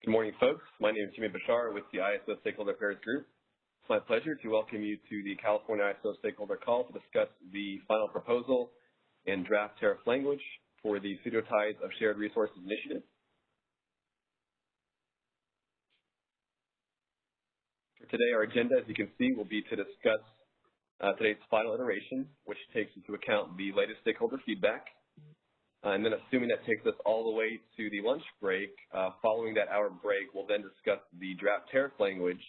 Good morning, folks. My name is Jimmy Bashar with the ISO Stakeholder Affairs Group. It's my pleasure to welcome you to the California ISO Stakeholder Call to discuss the final proposal and draft tariff language for the Pseudo-Ties of Shared Resources Initiative. For today, our agenda, as you can see, will be to discuss today's final iteration, which takes into account the latest stakeholder feedback. And then assuming that takes us all the way to the lunch break, following that hour break, we'll then discuss the draft tariff language,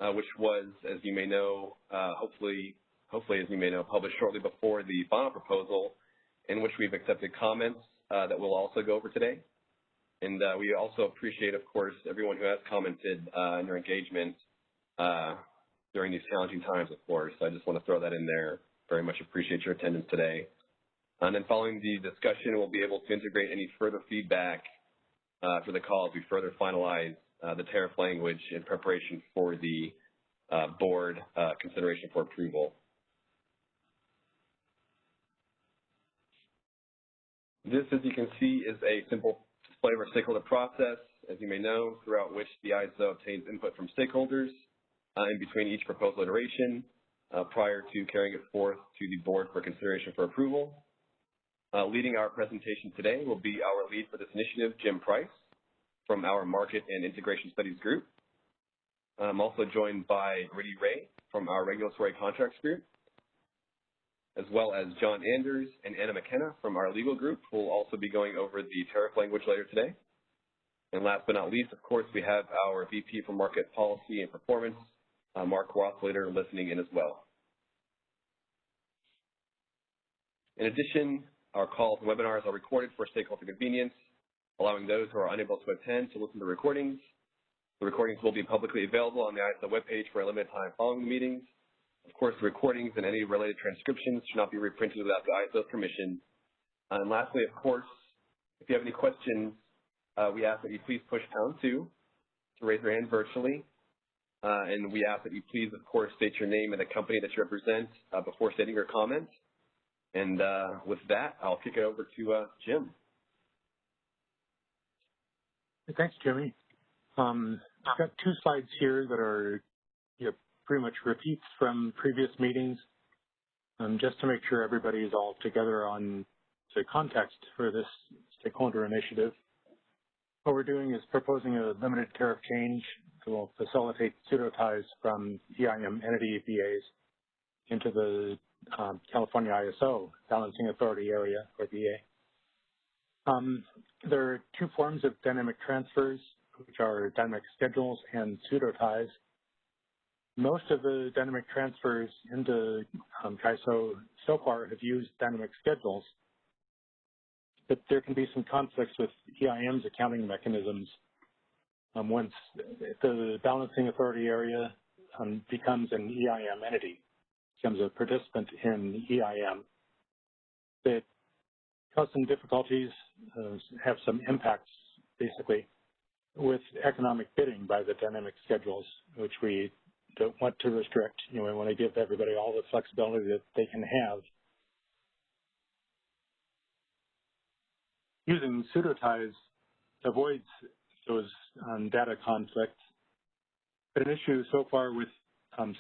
which was, as you may know, hopefully as you may know, published shortly before the final proposal, in which we've accepted comments that we'll also go over today. And we also appreciate, of course, everyone who has commented and their engagement during these challenging times, of course. I just want to throw that in there. Very much appreciate your attendance today. And then following the discussion, we'll be able to integrate any further feedback for the call as we further finalize the tariff language in preparation for the board consideration for approval. This, as you can see, is a simple display of our stakeholder process, as you may know, throughout which the ISO obtains input from stakeholders in between each proposal iteration prior to carrying it forth to the board for consideration for approval. Leading our presentation today will be our lead for this initiative, Jim Price, from our Market and Integration Studies group. I'm also joined by Riddy Ray from our Regulatory Contracts group, as well as John Anders and Anna McKenna from our legal group, who will also be going over the tariff language later today. And last but not least, of course, we have our VP for Market Policy and Performance, Mark Rothleiter, listening in as well. In addition, our calls and webinars are recorded for stakeholder convenience, allowing those who are unable to attend to listen to recordings. The recordings will be publicly available on the ISO webpage for a limited time following the meetings. Of course, the recordings and any related transcriptions should not be reprinted without the ISO's permission. And lastly, of course, if you have any questions, we ask that you please push #2 to raise your hand virtually. And we ask that you please, of course, state your name and the company that you represent before stating your comment. And with that, I'll kick it over to Jim. Thanks, Jimmy. I've got 2 slides here that are pretty much repeats from previous meetings, just to make sure everybody is all together on the context for this stakeholder initiative. What we're doing is proposing a limited tariff change that will facilitate pseudo-ties from EIM entity VAs into the California ISO Balancing Authority Area, or VA. There are 2 forms of dynamic transfers, which are dynamic schedules and pseudo-ties. Most of the dynamic transfers into ISO so far have used dynamic schedules, but there can be some conflicts with EIM's accounting mechanisms once the Balancing Authority Area becomes an EIM entity, becomes a participant in EIM. That cause some difficulties, have some impacts, basically, with economic bidding by the dynamic schedules, which we don't want to restrict. We want to give everybody all the flexibility that they can have. Using pseudo-ties avoids those data conflicts. But an issue so far with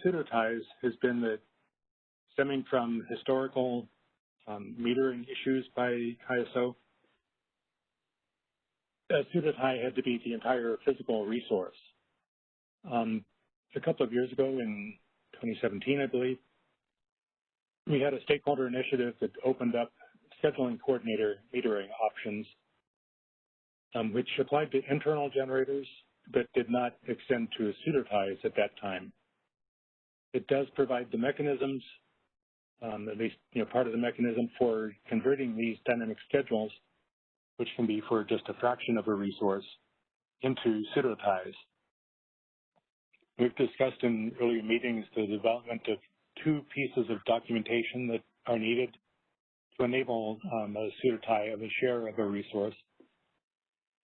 pseudo-ties has been that, stemming from historical metering issues by ISO, a pseudo-tie had to be the entire physical resource. A couple of years ago, in 2017, I believe, we had a stakeholder initiative that opened up scheduling coordinator metering options, which applied to internal generators, but did not extend to pseudo-ties at that time. It does provide the mechanisms, at least part of the mechanism for converting these dynamic schedules, which can be for just a fraction of a resource, into pseudo-ties. We've discussed in earlier meetings the development of 2 pieces of documentation that are needed to enable a pseudo-tie of a share of a resource.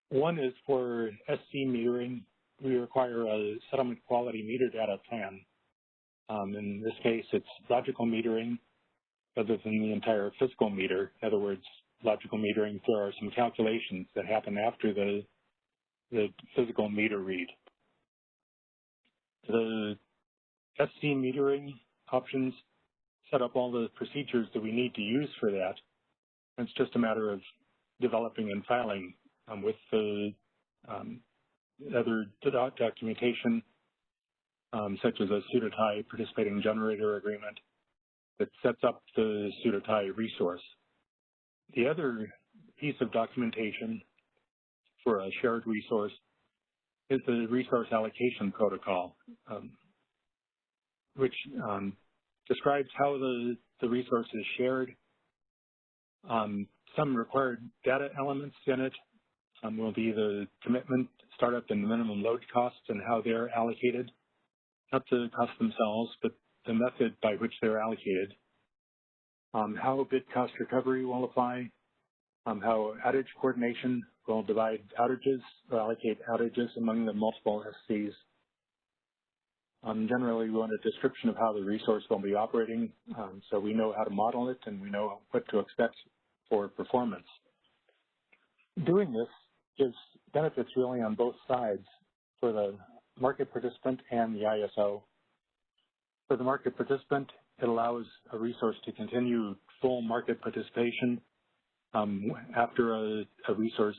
One is for SC metering. We require a settlement quality meter data plan. In this case, it's logical metering rather than the entire physical meter. In other words, logical metering, there are some calculations that happen after the the physical meter read. The SC metering options set up all the procedures that we need to use for that. It's just a matter of developing and filing with the other documentation, such as a Pseudo-Tie participating generator agreement that sets up the Pseudo-Tie resource. The other piece of documentation for a shared resource is the resource allocation protocol, which describes how the resource is shared. Some required data elements in it will be the commitment, startup, and minimum load costs and how they're allocated, not the costs themselves, but the method by which they're allocated, how bit cost recovery will apply, how outage coordination will divide outages or allocate outages among the multiple SCs. Generally, we want a description of how the resource will be operating, so we know how to model it and we know what to expect for performance. Doing this gives benefits really on both sides for the market participant and the ISO. For the market participant, it allows a resource to continue full market participation after a resource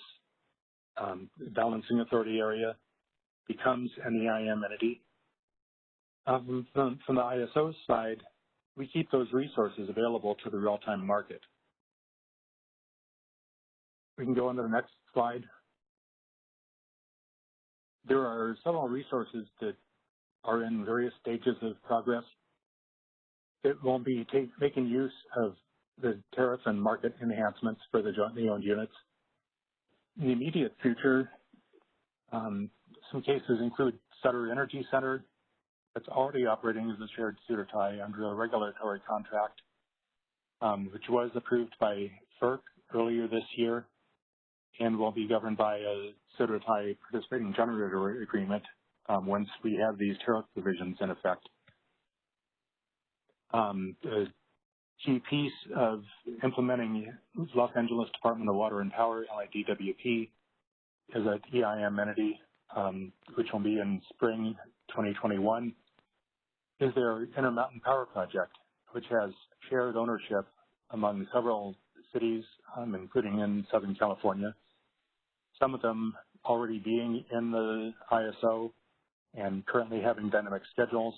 balancing authority area becomes an EIM entity. From the ISO side, we keep those resources available to the real-time market. We can go on to the next slide. There are several resources that are in various stages of progress that will be making use of the tariff and market enhancements for the jointly owned units. In the immediate future, some cases include Sutter Energy Center that's already operating as a shared Pseudo-Tie under a regulatory contract, which was approved by FERC earlier this year and will be governed by a Pseudo-Tie participating generator agreement once we have these tariff provisions in effect. The key piece of implementing Los Angeles Department of Water and Power, LIDWP, is an EIM entity, which will be in spring 2021, is their Intermountain Power Project, which has shared ownership among several cities, including in Southern California, some of them already being in the ISO and currently having dynamic schedules.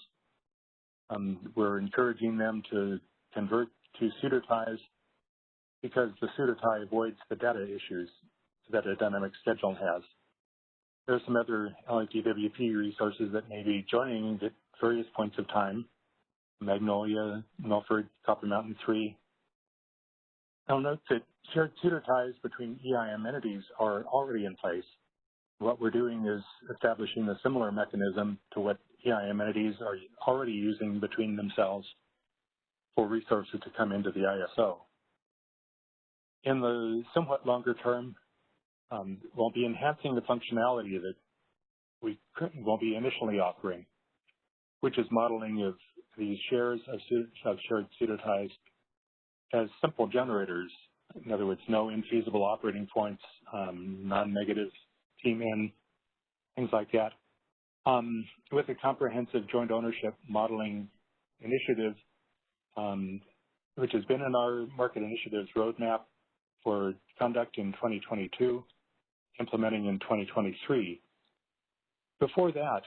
We're encouraging them to convert to Pseudo-Ties because the Pseudo-Tie avoids the data issues that a dynamic schedule has. There are some other LIDWP resources that may be joining at various points of time: Magnolia, Milford, Copper Mountain 3. I'll note that shared Pseudo-Ties between EIM entities are already in place. What we're doing is establishing a similar mechanism to what EIM entities are already using between themselves for resources to come into the ISO. In the somewhat longer term, we'll be enhancing the functionality that we will be initially offering, which is modeling of these shares of shared Pseudo-Ties as simple generators. In other words, no infeasible operating points, non-negative team-in, things like that, with a comprehensive joint ownership modeling initiative, which has been in our market initiatives roadmap for conduct in 2022, implementing in 2023. Before that,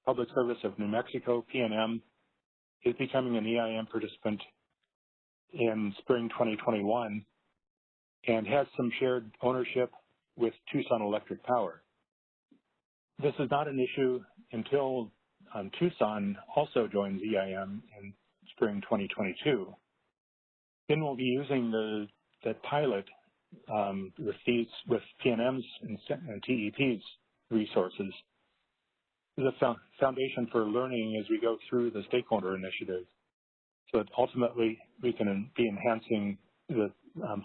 Public Service of New Mexico, PNM, is becoming an EIM participant in spring 2021 and has some shared ownership with Tucson Electric Power. This is not an issue until Tucson also joins EIM in spring 2022. Then we'll be using the pilot with PNM's and TEP's resources as a foundation for learning as we go through the stakeholder initiative, so that ultimately we can be enhancing the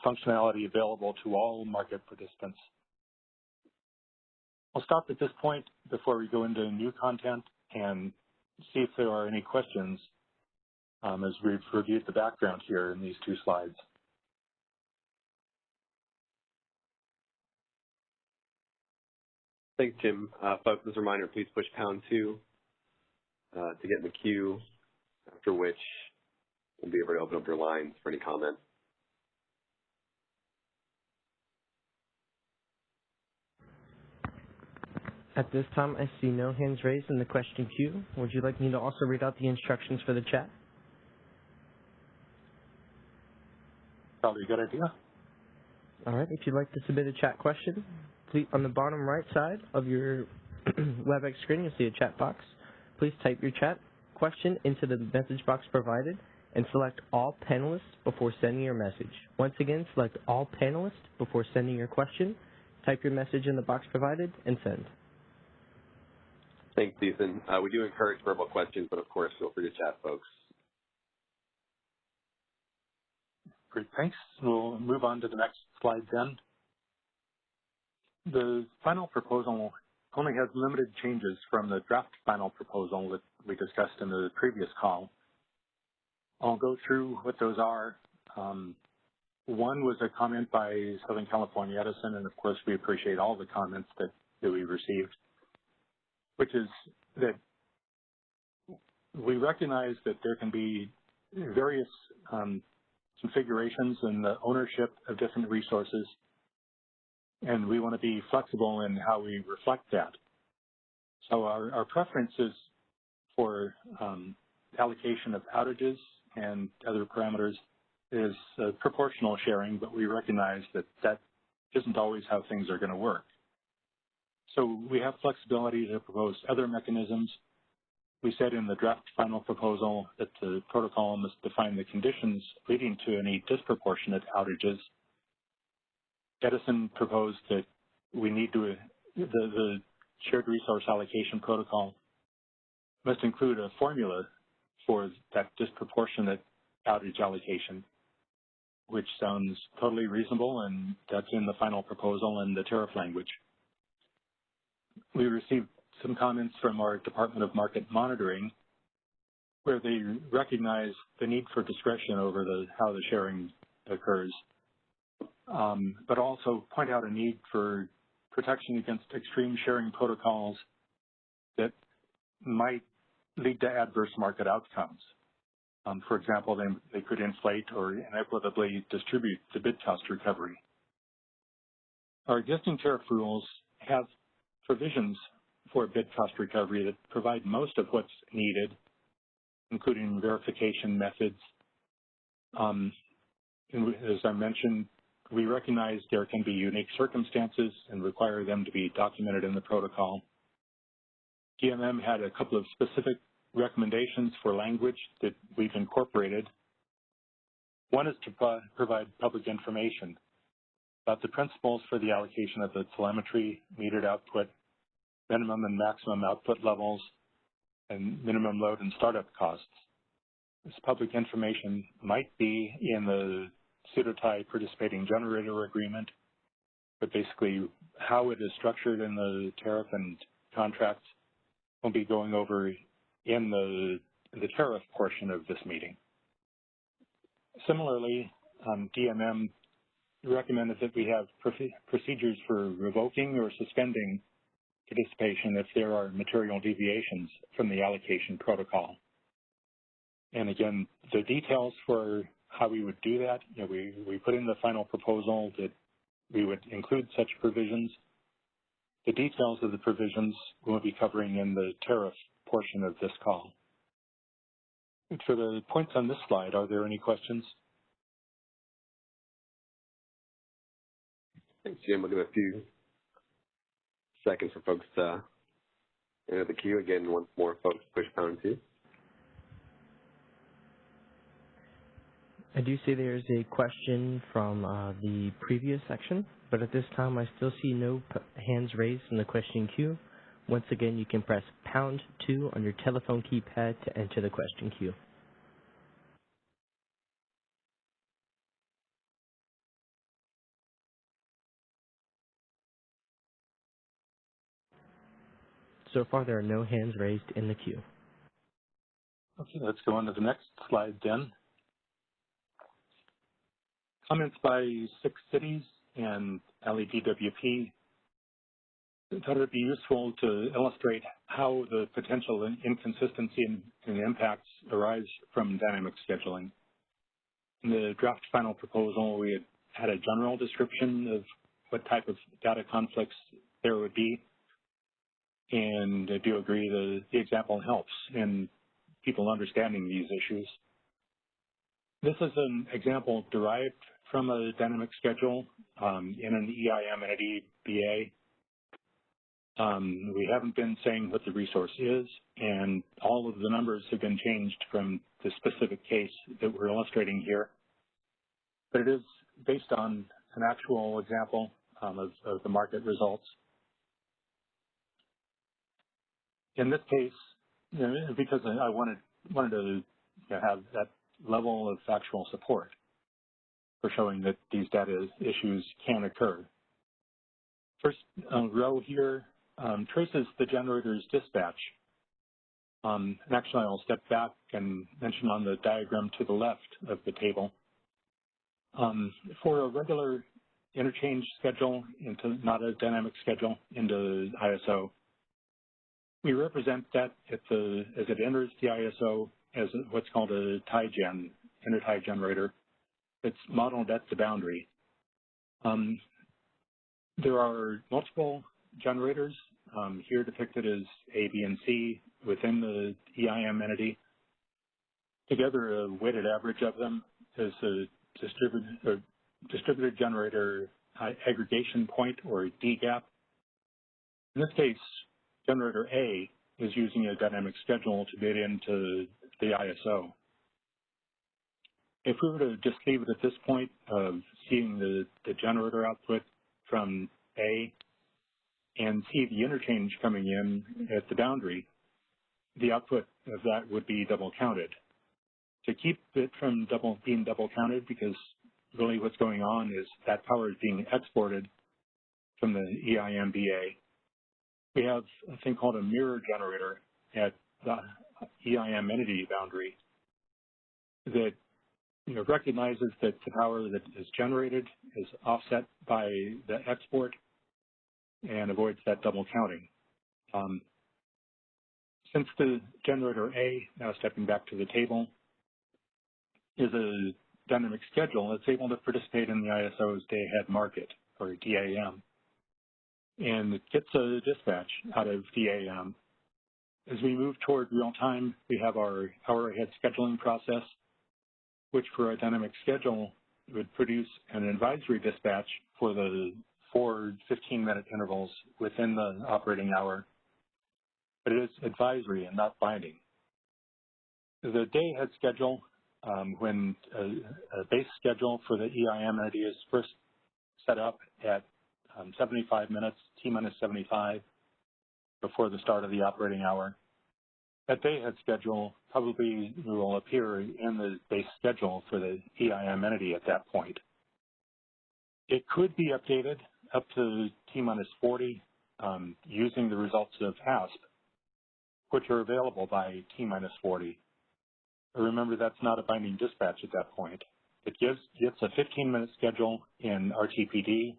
functionality available to all market participants. I'll stop at this point before we go into new content and see if there are any questions as we've reviewed the background here in these two slides. Thanks, Jim. Folks, as a reminder, please push #2 to get in the queue, after which we'll be able to open up your lines for any comments. At this time, I see no hands raised in the question queue. Would you like me to also read out the instructions for the chat? Probably a good idea. All right. If you'd like to submit a chat question, please, on the bottom right side of your WebEx screen, you'll see a chat box. Please type your chat question into the message box provided and select all panelists before sending your message. Once again, select all panelists before sending your question. Type your message in the box provided and send. Thanks, Ethan. We do encourage verbal questions, but of course, feel free to chat, folks. Great, thanks. We'll move on to the next slide then. The final proposal only has limited changes from the draft final proposal that we discussed in the previous call. I'll go through what those are. One was a comment by Southern California Edison, and of course we appreciate all the comments that we received, which is that we recognize that there can be various configurations in the ownership of different resources, and we want to be flexible in how we reflect that. So our preference is for allocation of outages and other parameters is proportional sharing, but we recognize that that isn't always how things are going to work. So we have flexibility to propose other mechanisms. We said in the draft final proposal that the protocol must define the conditions leading to any disproportionate outages. Edison proposed that we need to, the shared resource allocation protocol must include a formula for that disproportionate outage allocation, which sounds totally reasonable, and that's in the final proposal and the tariff language. We received some comments from our Department of Market Monitoring where they recognize the need for discretion over how the sharing occurs, but also point out a need for protection against extreme sharing protocols that might lead to adverse market outcomes. For example, they could inflate or inequitably distribute the bid cost recovery. Our existing tariff rules have provisions for bid cost recovery that provide most of what's needed, including verification methods. As I mentioned, we recognize there can be unique circumstances and require them to be documented in the protocol. DMM had a couple of specific recommendations for language that we've incorporated. One is to provide public information about the principles for the allocation of the telemetry, metered output, minimum and maximum output levels, and minimum load and startup costs. This public information might be in the Pseudo-Tie participating generator agreement, but basically how it is structured in the tariff and contracts will be going over in the tariff portion of this meeting. Similarly, DMM recommended that we have procedures for revoking or suspending participation if there are material deviations from the allocation protocol. And again, the details for how we would do that, we put in the final proposal that we would include such provisions. The details of the provisions we'll be covering in the tariff portion of this call. For the points on this slide, are there any questions? Thanks, Jim. We'll give a few seconds for folks to enter the queue. Again, once more, folks, push #2. I do see there's a question from the previous section, but at this time I still see no hands raised in the question queue. Once again, you can press #2 on your telephone keypad to enter the question queue. So far, there are no hands raised in the queue. Okay, let's go on to the next slide then. Comments by 6 cities and LEDWP. thought it would be useful to illustrate how the potential inconsistency and impacts arise from dynamic scheduling. In the draft final proposal, we had a general description of what type of data conflicts there would be, and I do agree that the example helps in people understanding these issues. This is an example derived from a dynamic schedule in an EIM entity BA. We haven't been saying what the resource is, and all of the numbers have been changed from the specific case that we're illustrating here. But it is based on an actual example of the market results. In this case, because I wanted to have that level of factual support for showing that these data issues can occur. First row here traces the generator's dispatch. And actually, I'll step back and mention on the diagram to the left of the table. For a regular interchange schedule, not a dynamic schedule, into ISO, we represent that as it enters the ISO as what's called a tie gen, inter-tie generator. It's modeled at the boundary. There are multiple generators here depicted as A, B, and C within the EIM entity. Together, a weighted average of them is a distributed generator aggregation point, or D gap. In this case, generator A is using a dynamic schedule to get into the ISO. If we were to just leave it at this point of seeing the generator output from A and see the interchange coming in at the boundary, the output of that would be double counted. To keep it from being double counted, because really what's going on is that power is being exported from the EIM BA, we have a thing called a mirror generator at the EIM entity boundary that recognizes that the power that is generated is offset by the export and avoids that double counting. Since the generator A, now stepping back to the table, is a dynamic schedule, it's able to participate in the ISO's day-ahead market, or DAM. And it gets a dispatch out of DAM. As we move toward real-time, we have our hour-ahead scheduling process, which for a dynamic schedule would produce an advisory dispatch for the 4 15-minute intervals within the operating hour. But it is advisory and not binding. The day-ahead schedule, when a base schedule for the EIM entity is first set up at 75 minutes, T-minus 75, before the start of the operating hour. That day-ahead schedule probably will appear in the base schedule for the EIM entity at that point. It could be updated up to T-minus 40 using the results of HASP, which are available by T-minus 40. Remember, that's not a binding dispatch at that point. It gets a 15-minute schedule in RTPD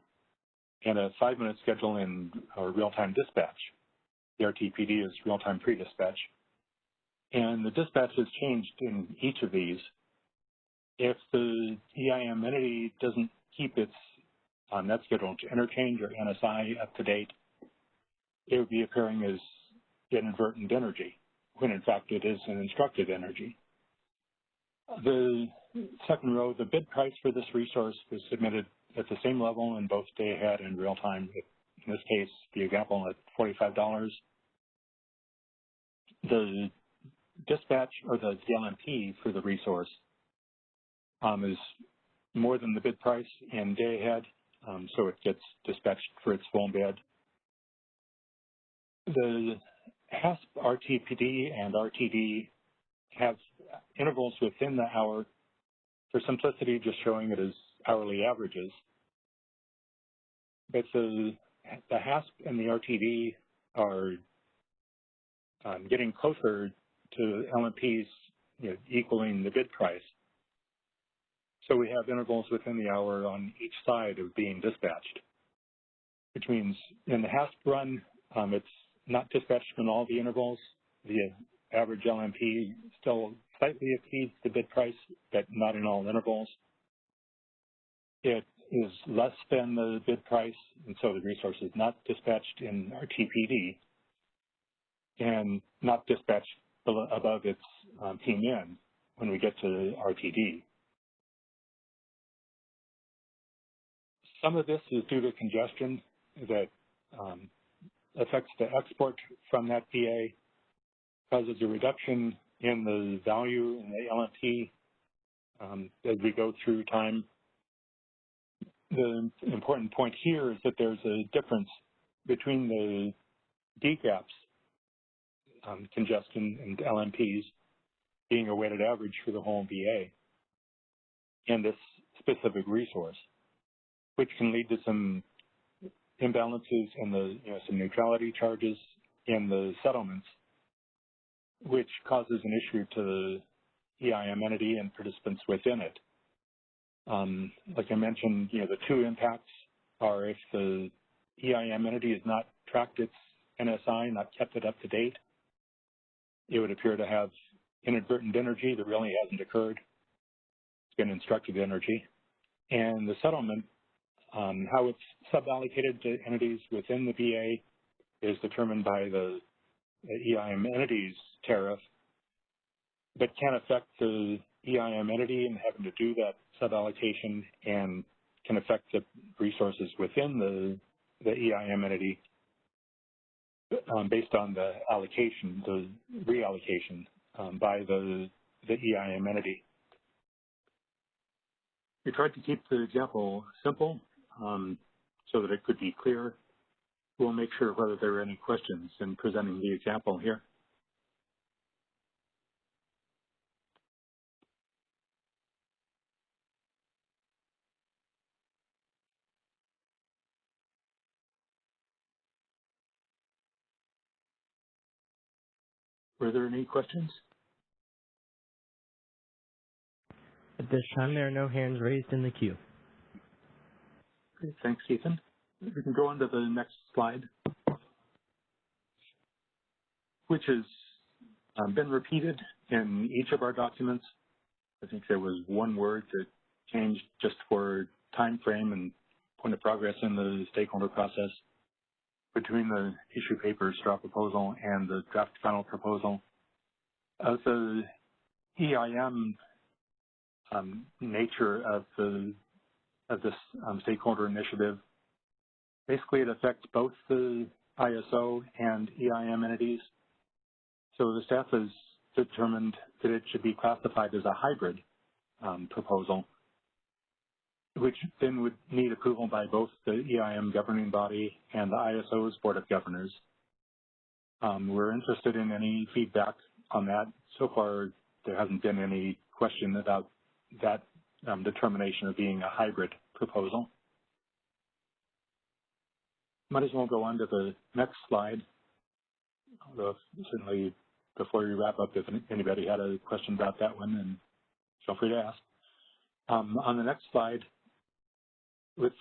and a 5-minute schedule in real-time dispatch. The RTPD is real-time pre-dispatch. And the dispatch is changed in each of these. If the EIM entity doesn't keep its net schedule to interchange or NSI up to date, it would be appearing as inadvertent energy, when in fact it is an instructed energy. The second row, the bid price for this resource was submitted at the same level in both day-ahead and real-time. In this case, the example at $45. The dispatch, or the LMP for the resource, is more than the bid price in day-ahead, so it gets dispatched for its full bid. The HASP RTPD and RTD have intervals within the hour, for simplicity just showing it as hourly averages. But the HASP and the RTD are getting closer to LMPs equaling the bid price. So we have intervals within the hour on each side of being dispatched, which means in the HASP run, It's not dispatched in all the intervals. The average LMP still slightly exceeds the bid price, but not in all intervals. It is less than the bid price, and so the resource is not dispatched in our TPD and not dispatched above its P-min when we get to RTD. Some of this is due to congestion that affects the export from that PA, causes a reduction in the value in the LMP as we go through time. The important point here is that there's a difference between the DCAPs, congestion, and LMPs being a weighted average for the whole VA and this specific resource, which can lead to some imbalances in the, some neutrality charges in the settlements, which causes an issue to the EIM entity and participants within it. Like I mentioned, the two impacts are if the EIM entity has not tracked its NSI, not kept it up to date, it would appear to have inadvertent energy that really hasn't occurred. It's been instructed energy. And the settlement, how it's suballocated to entities within the VA is determined by the EIM entity's tariff, but can affect the EIM entity in having to do that suballocation and can affect the resources within the EIM entity based on the allocation, the reallocation by the EIM entity. We tried to keep the example simple so that it could be clear. We'll make sure whether there are any questions in presenting the example here. Were there any questions? At this time, there are no hands raised in the queue. Great, thanks, Ethan. We can go on to the next slide, which has been repeated in each of our documents. I think there was one word that changed just for time frame and point of progress in the stakeholder process between the issue paper straw proposal and the draft final proposal. The EIM nature of this stakeholder initiative, basically it affects both the ISO and EIM entities. So the staff has determined that it should be classified as a hybrid proposal, which then would need approval by both the EIM governing body and the ISO's Board of Governors. We're interested in any feedback on that. So far, there hasn't been any question about that determination of being a hybrid proposal. Might as well go on to the next slide, although certainly before we wrap up, if anybody had a question about that one, then feel free to ask. On the next slide, with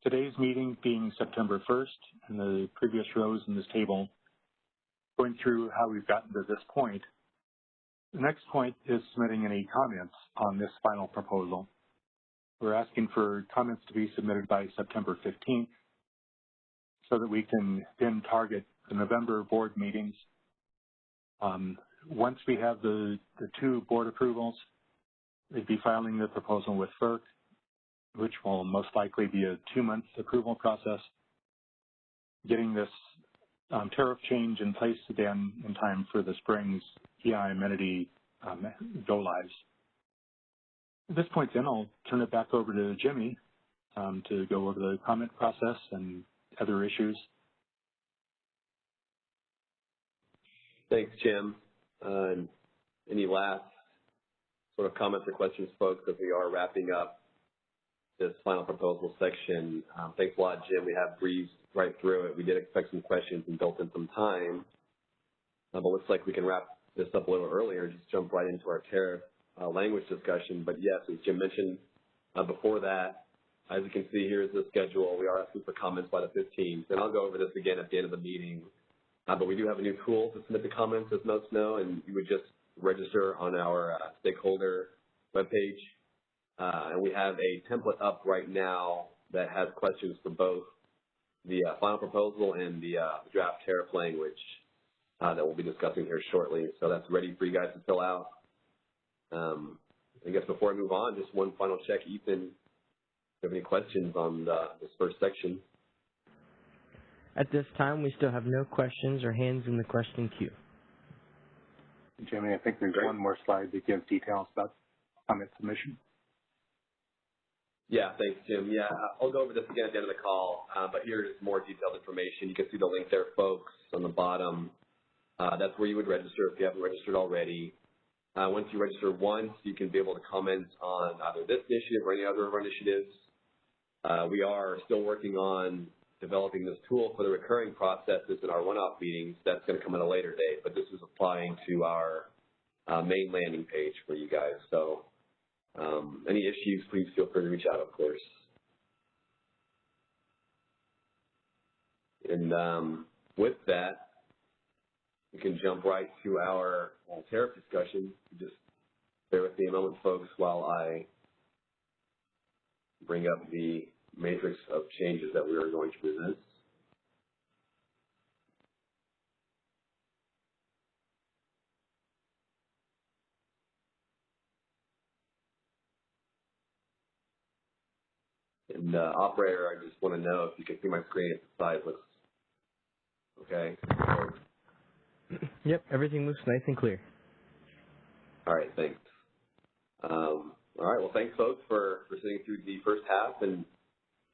today's meeting being September 1st and the previous rows in this table, going through how we've gotten to this point, the next point is submitting any comments on this final proposal. We're asking for comments to be submitted by September 15th so that we can then target the November board meetings. Once we have the two board approvals, we'd be filing the proposal with FERC, which will most likely be a 2-month approval process, getting this tariff change in place again in time for the spring's EIM entity go-lives. At this point then, I'll turn it back over to Jimmy to go over the comment process and other issues. Thanks, Jim. Any last sort of comments or questions, folks, as we are wrapping up this final proposal section? Thanks a lot, Jim. We have breezed right through it. We did expect some questions and built in some time, but looks like we can wrap this up a little earlier, just jump right into our tariff language discussion. But yes, as Jim mentioned before that, As you can see, here's the schedule. We are asking for comments by the 15th, and I'll go over this again at the end of the meeting. But we do have a new tool to submit the comments, as most know, and you would just register on our stakeholder webpage. And we have a template up right now that has questions for both the final proposal and the draft tariff language that we'll be discussing here shortly. So that's ready for you guys to fill out. I guess before I move on, just one final check. Ethan, do you have any questions on this first section? At this time, we still have no questions or hands in the question queue. Jimmy, I think there's one more slide that gives details about comment submission. Yeah, thanks, Jim. Yeah, I'll go over this again at the end of the call, but here's more detailed information. You can see the link there, folks, on the bottom. That's where you would register if you haven't registered already. Once you register once, you can be able to comment on either this initiative or any other of our initiatives. We are still working on developing this tool for the recurring processes in our one-off meetings. That's going to come at a later date, but this is applying to our main landing page for you guys. So any issues, please feel free to reach out, of course. And with that, we can jump right to our tariff discussion. Just bear with me a moment, folks, while I bring up the matrix of changes that we are going to present. And operator, I just want to know if you can see my screen if the size looks okay. Yep, everything looks nice and clear. All right, thanks. All right, well, thanks, folks, for sitting through the first half, and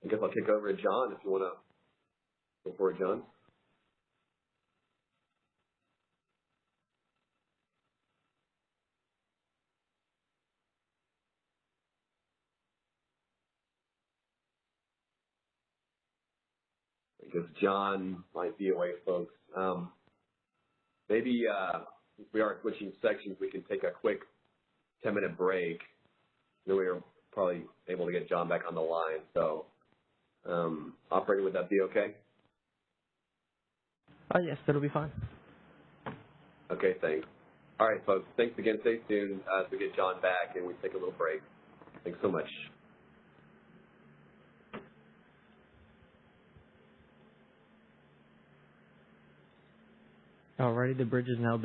I guess I'll kick over to John if you want to go for it, John. I guess John might be away, folks. Maybe if we are switching sections, we can take a quick 10-minute break. Then we are probably able to get John back on the line. So, operator, would that be okay? Yes, that'll be fine. Okay, thanks. All right, folks. Thanks again. Stay tuned as we get John back and we take a little break. Thanks so much. Alrighty, the bridge is now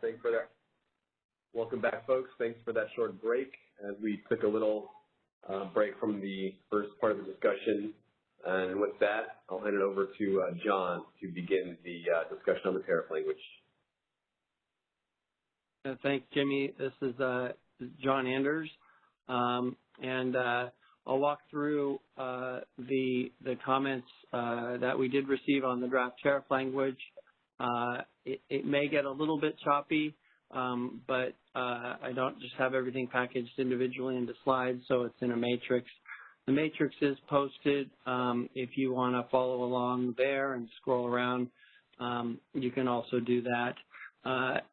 Thanks for that. Welcome back, folks. Thanks for that short break as we took a little break from the first part of the discussion. And with that, I'll hand it over to John to begin the discussion on the tariff language. Thanks, Jimmy. This is John Anders, and I'll walk through the comments that we did receive on the draft tariff language. It may get a little bit choppy, but I don't just have everything packaged individually into slides, so it's in a matrix. The matrix is posted. If you want to follow along there and scroll around, you can also do that.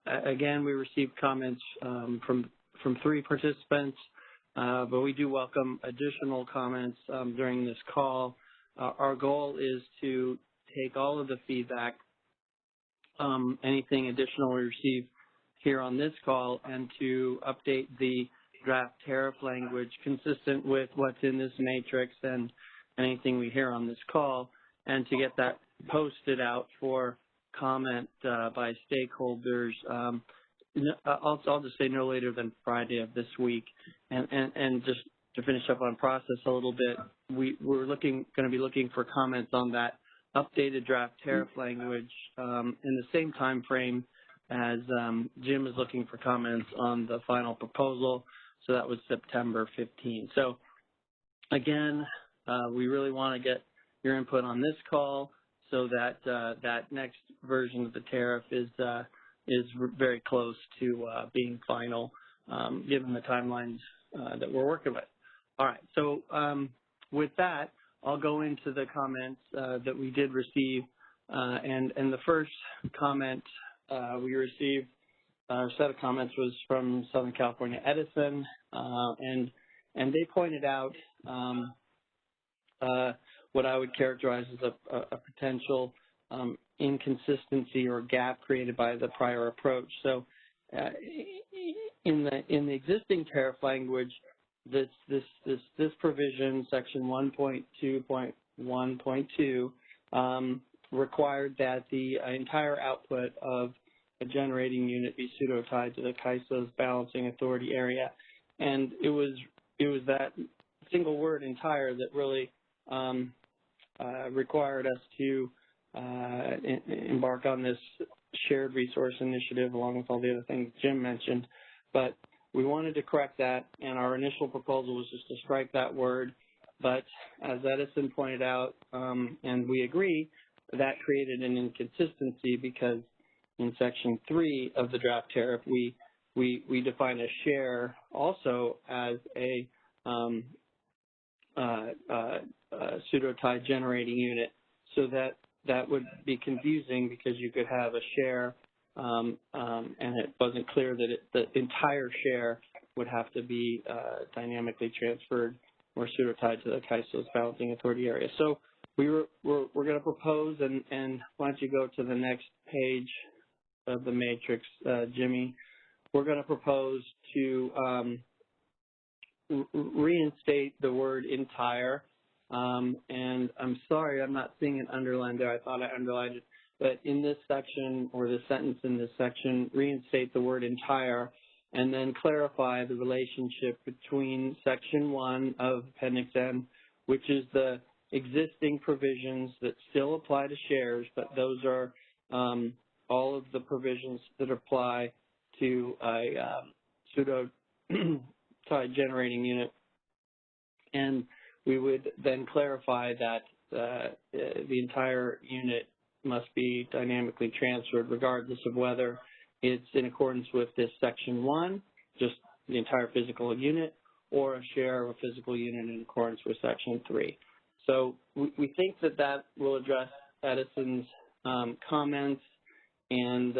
Again, we received comments from 3 participants, but we do welcome additional comments during this call. Our goal is to take all of the feedback, anything additional we receive here on this call, and to update the draft tariff language consistent with what's in this matrix and anything we hear on this call, and to get that posted out for comment by stakeholders. I'll just say no later than Friday of this week. And just to finish up on process a little bit, we're going to be looking for comments on that updated draft tariff language in the same time frame as Jim is looking for comments on the final proposal. So that was September 15. So again, we really want to get your input on this call so that that next version of the tariff is very close to being final, given the timelines that we're working with. All right. So with that, I'll go into the comments that we did receive, and the first comment we received, our set of comments, was from Southern California Edison, and they pointed out what I would characterize as a potential inconsistency or gap created by the prior approach. So, in the existing tariff language, this provision, section 1.2.1.2, required that the entire output of a generating unit be pseudo-tied to the CAISO's balancing authority area, and it was that single word "entire" that really required us to embark on this shared resource initiative, along with all the other things Jim mentioned. But we wanted to correct that, and our initial proposal was just to strike that word. But as Edison pointed out, and we agree, that created an inconsistency because in Section 3 of the draft tariff, we define a share also as a pseudo-tie generating unit, so that would be confusing because you could have a share and it wasn't clear that the entire share would have to be dynamically transferred or pseudo-tied to the CAISO's balancing authority area. So we're going to propose, and why don't you go to the next page of the matrix, Jimmy. We're going to propose to reinstate the word "entire," and I'm sorry I'm not seeing it underlined there. I thought I underlined it. But in this section, or the sentence in this section, reinstate the word "entire," and then clarify the relationship between Section 1 of Appendix N, which is the existing provisions that still apply to shares, but those are all of the provisions that apply to a pseudo-tie generating unit. And we would then clarify that the entire unit must be dynamically transferred regardless of whether it's in accordance with this Section 1, just the entire physical unit, or a share of a physical unit in accordance with Section 3. So we think that will address Edison's comments, and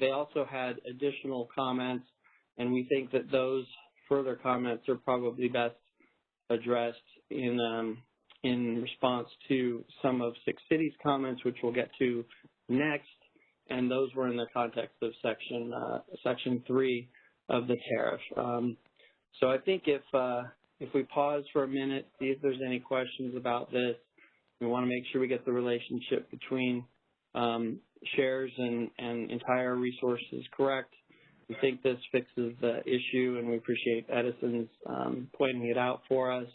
they also had additional comments, and we think that those further comments are probably best addressed in response to some of Six Cities' comments, which we'll get to next, and those were in the context of Section 3 of the tariff. So I think if we pause for a minute, see if there's any questions about this. We want to make sure we get the relationship between shares and entire resources correct. We think this fixes the issue, and we appreciate Edison's pointing it out for us.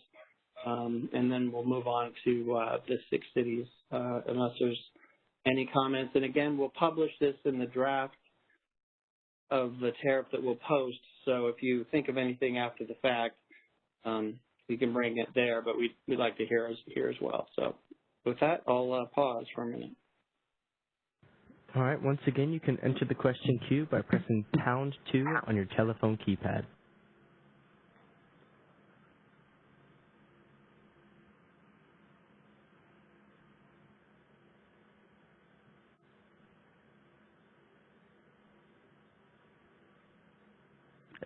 And then we'll move on to the 6 cities, unless there's any comments. And again, we'll publish this in the draft of the tariff that we'll post. So if you think of anything after the fact, you can bring it there, but we'd like to hear as well. So with that, I'll pause for a minute. All right, once again, you can enter the question queue by pressing #2 on your telephone keypad.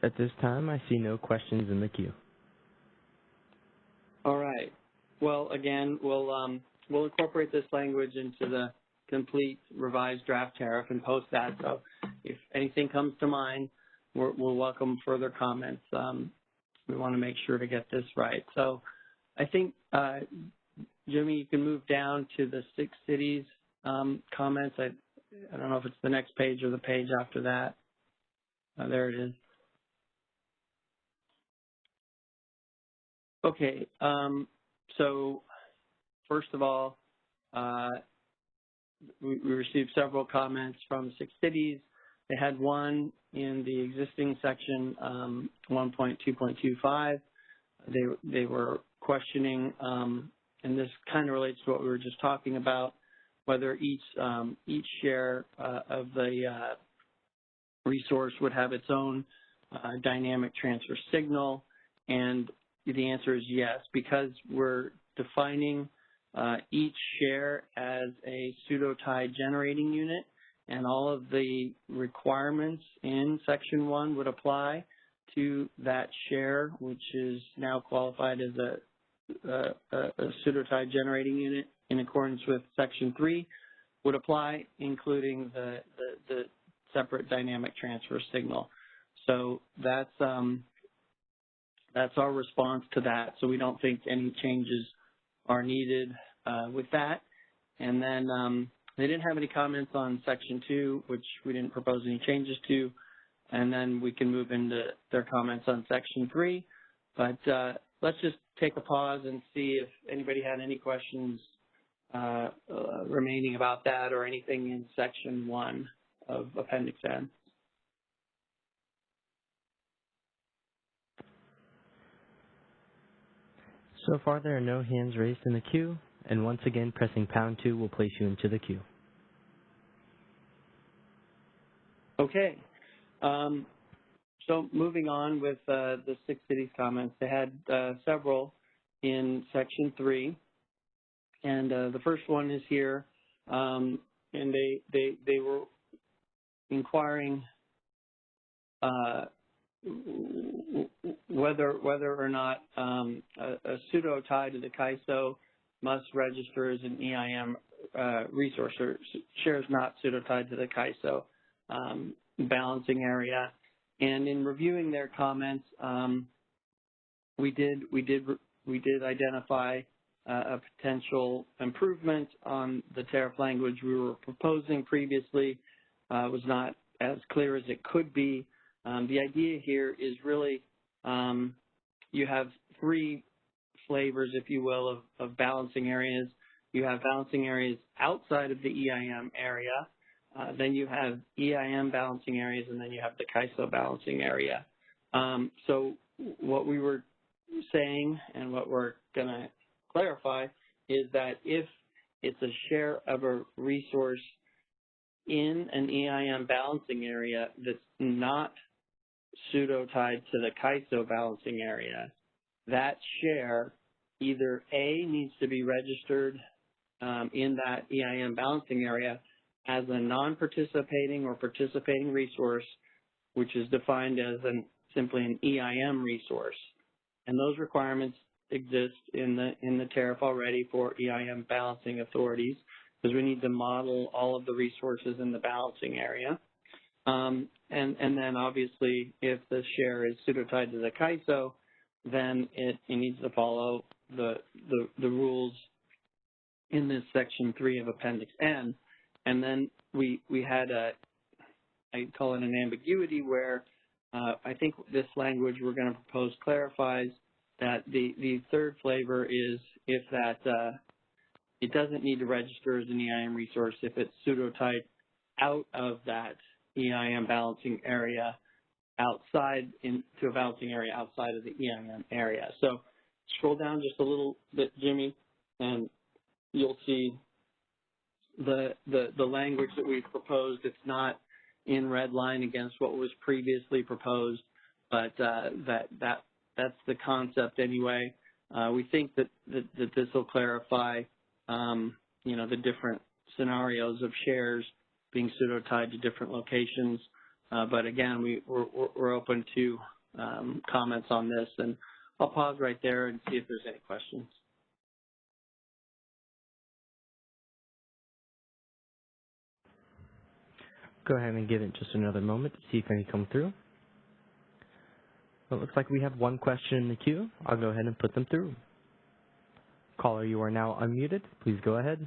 At this time, I see no questions in the queue. All right. Well, again, we'll incorporate this language into the complete revised draft tariff and post that. So if anything comes to mind, we'll welcome further comments. We want to make sure to get this right. So I think, Jimmy, you can move down to the 6 cities comments. I don't know if it's the next page or the page after that. There it is. Okay. So first of all, we received several comments from 6 cities. They had one in the existing section 1.2.25. They were questioning, and this kind of relates to what we were just talking about, whether each share of the resource would have its own dynamic transfer signal, and the answer is yes, because we're defining each share as a pseudo-tie generating unit, and all of the requirements in Section 1 would apply to that share, which is now qualified as a pseudo-tie generating unit in accordance with Section 3 would apply, including the separate dynamic transfer signal. So that's our response to that. So we don't think any changes are needed with that. And then they didn't have any comments on Section 2, which we didn't propose any changes to. And then we can move into their comments on Section 3. But let's just take a pause and see if anybody had any questions remaining about that or anything in Section 1 of Appendix N. So far, there are no hands raised in the queue, and once again, pressing #2 will place you into the queue. Okay. So moving on with the 6 cities comments, they had several in Section 3, and the first one is here, and they were inquiring whether or not a pseudo-tie to the CAISO must register as an EIM resource, or shares not pseudo-tied to the CAISO balancing area. And in reviewing their comments, we did identify a potential improvement on the tariff language we were proposing previously. Was not as clear as it could be. The idea here is really you have 3 flavors, if you will, of balancing areas. You have balancing areas outside of the EIM area. Then you have EIM balancing areas, and then you have the CAISO balancing area. So what we were saying and what we're going to clarify is that if it's a share of a resource in an EIM balancing area that's not pseudo-tied to the CAISO balancing area, that share either A, needs to be registered in that EIM balancing area as a non-participating or participating resource, which is defined as simply an EIM resource. And those requirements exist in the tariff already for EIM balancing authorities, because we need to model all of the resources in the balancing area. And then obviously, if the share is pseudo-tied to the CAISO, then it needs to follow the rules in this Section 3 of Appendix N. And then we had I call it an ambiguity where I think this language we're going to propose clarifies that the third flavor is if that it doesn't need to register as an EIM resource if it's pseudo-typed out of that EIM balancing area outside into a balancing area outside of the EIM area. So scroll down just a little bit, Jimmy, and you'll see the language that we've proposed. It's not in red line against what was previously proposed, but that's the concept anyway. We think that this will clarify, the different scenarios of shares being pseudo-tied to different locations. But again, we're open to comments on this, and I'll pause right there and see if there's any questions. Go ahead and give it just another moment to see if any come through. Well, it looks like we have one question in the queue. I'll go ahead and put them through. Caller, you are now unmuted. Please go ahead.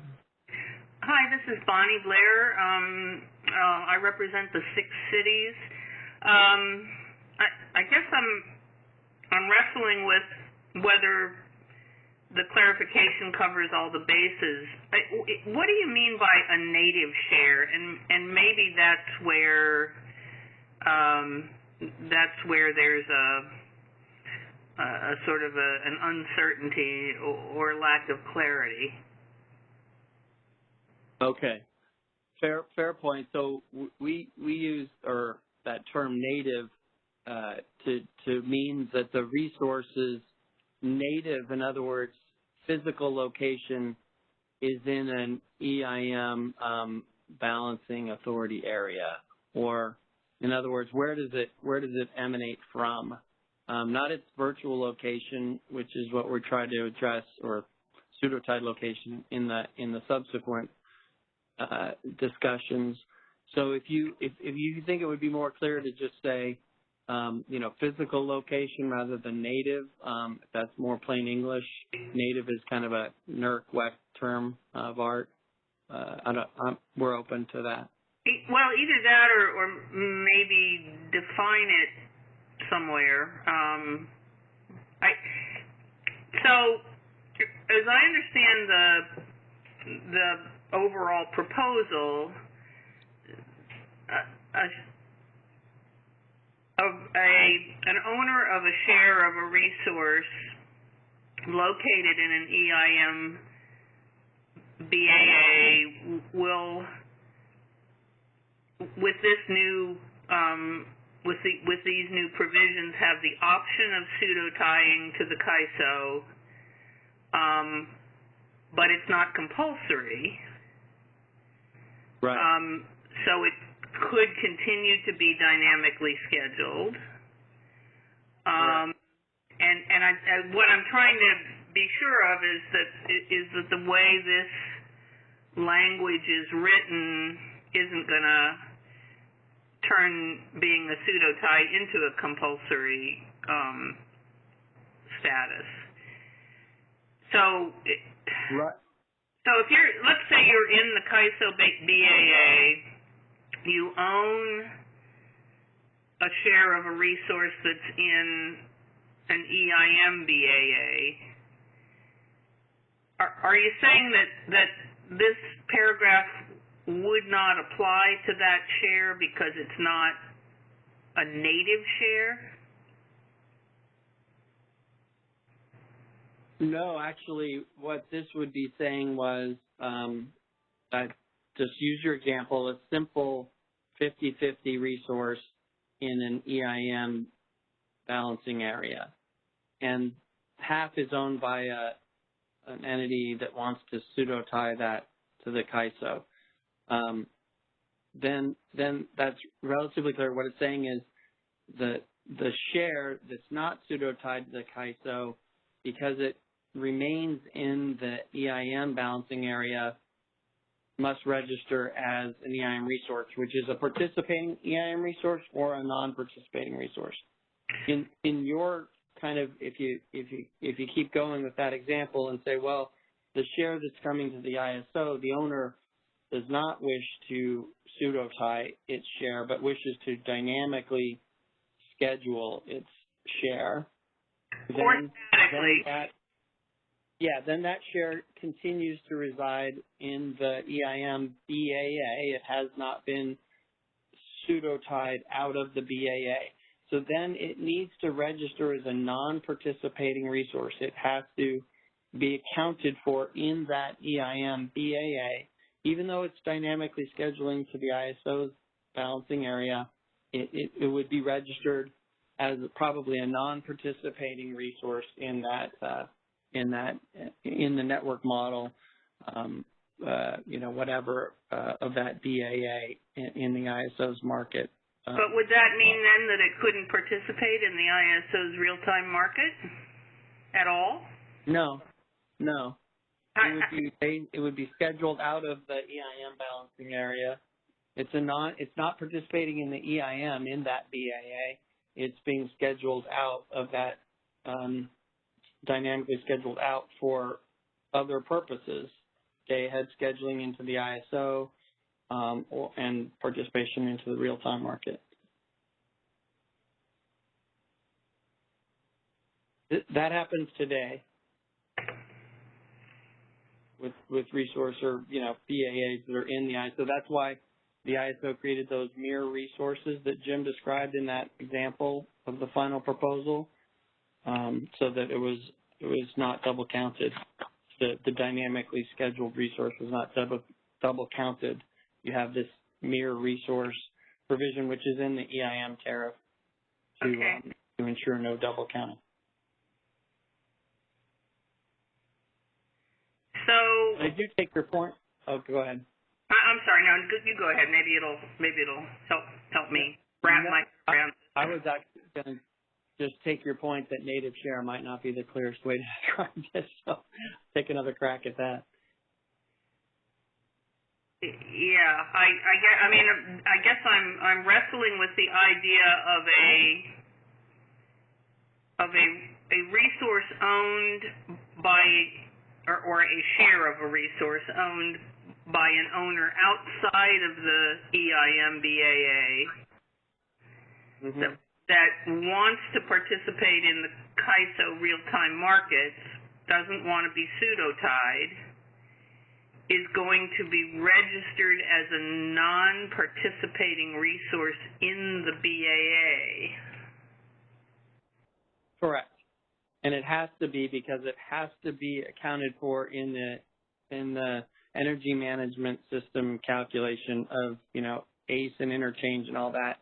Hi, this is Bonnie Blair. I represent the 6 cities. I guess I'm wrestling with whether the clarification covers all the bases. What do you mean by a native share? And maybe that's where there's a sort of an uncertainty or lack of clarity. Okay, fair point. So we use that term native to mean that the resource is native. In other words, physical location is in an EIM balancing authority area, or in other words, where does it emanate from? Not its virtual location, which is what we're trying to address, or pseudo-tied location in the subsequent discussions. So if you think it would be more clear to just say, physical location rather than native, that's more plain English. Native is kind of a NERC-WEC term of art. We're open to that. Well, either that or maybe define it somewhere. So, as I understand the overall proposal, an owner of a share of a resource located in an EIM BAA will, with this new with these new provisions, have the option of pseudo-tying to the CAISO, but it's not compulsory. Right. So it could continue to be dynamically scheduled. And what I'm trying to be sure of is that the way this language is written isn't going to turn being a pseudo-tie into a compulsory status. So, right. So if let's say you're in the CAISO BAA, you own a share of a resource that's in an EIM BAA. Are you saying that this paragraph would not apply to that share because it's not a native share? No, actually, what this would be saying was, just use your example, a simple 50-50 resource in an EIM balancing area, and half is owned by an entity that wants to pseudo-tie that to the CAISO. Then that's relatively clear. What it's saying is the share that's not pseudo-tied to the CAISO, because it remains in the EIM balancing area, must register as an EIM resource, which is a participating EIM resource or a non-participating resource. In your kind of, if you keep going with that example and say, well, the share that's coming to the ISO, the owner does not wish to pseudo-tie its share, but wishes to dynamically schedule its share, then that share continues to reside in the EIM BAA. It has not been pseudo-tied out of the BAA. So then it needs to register as a non-participating resource. It has to be accounted for in that EIM BAA. Even though it's dynamically scheduling to the ISO's balancing area, it would be registered as probably a non-participating resource in the network model, whatever of that BAA in the ISO's market. But would that mean then that it couldn't participate in the ISO's real-time market at all? No. It would be scheduled out of the EIM balancing area. It's not participating in the EIM in that BAA. It's being scheduled out of that, dynamically scheduled out for other purposes, day-ahead scheduling into the ISO, and participation into the real-time market. That happens today with resource or BAAs that are in the ISO. That's why the ISO created those mirror resources that Jim described in that example of the final proposal, so that it was not double counted. The dynamically scheduled resource was not double counted. You have this mirror resource provision, which is in the EIM tariff to ensure no double counting. So I do take your point. Oh, go ahead. I'm sorry. No, you go ahead. Maybe it'll help me wrap my around. I was actually going to just take your point that native share might not be the clearest way to describe this. So take another crack at that. Yeah, I guess I'm wrestling with the idea of a resource owned by or a share of a resource owned by an owner outside of the EIM BAA that wants to participate in the CAISO real-time markets, doesn't want to be pseudo-tied, is going to be registered as a non-participating resource in the BAA. Correct. And it has to be because it has to be accounted for in the energy management system calculation of, ACE and interchange and all that.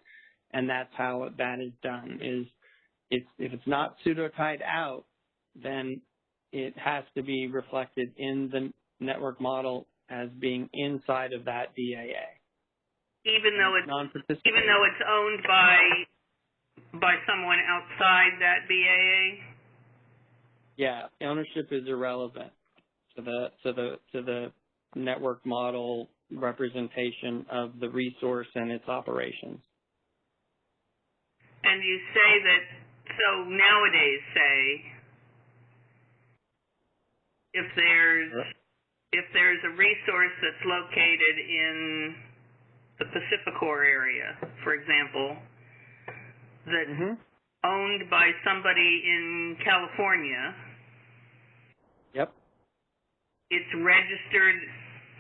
And that's how that is done. If it's not pseudo-tied out, then it has to be reflected in the network model as being inside of that BAA. Even though it's owned by someone outside that BAA? Yeah, ownership is irrelevant to the network model representation of the resource and its operations. And you say that, so nowadays, if there's a resource that's located in the Pacificor area, for example, that's owned by somebody in California, yep, it's registered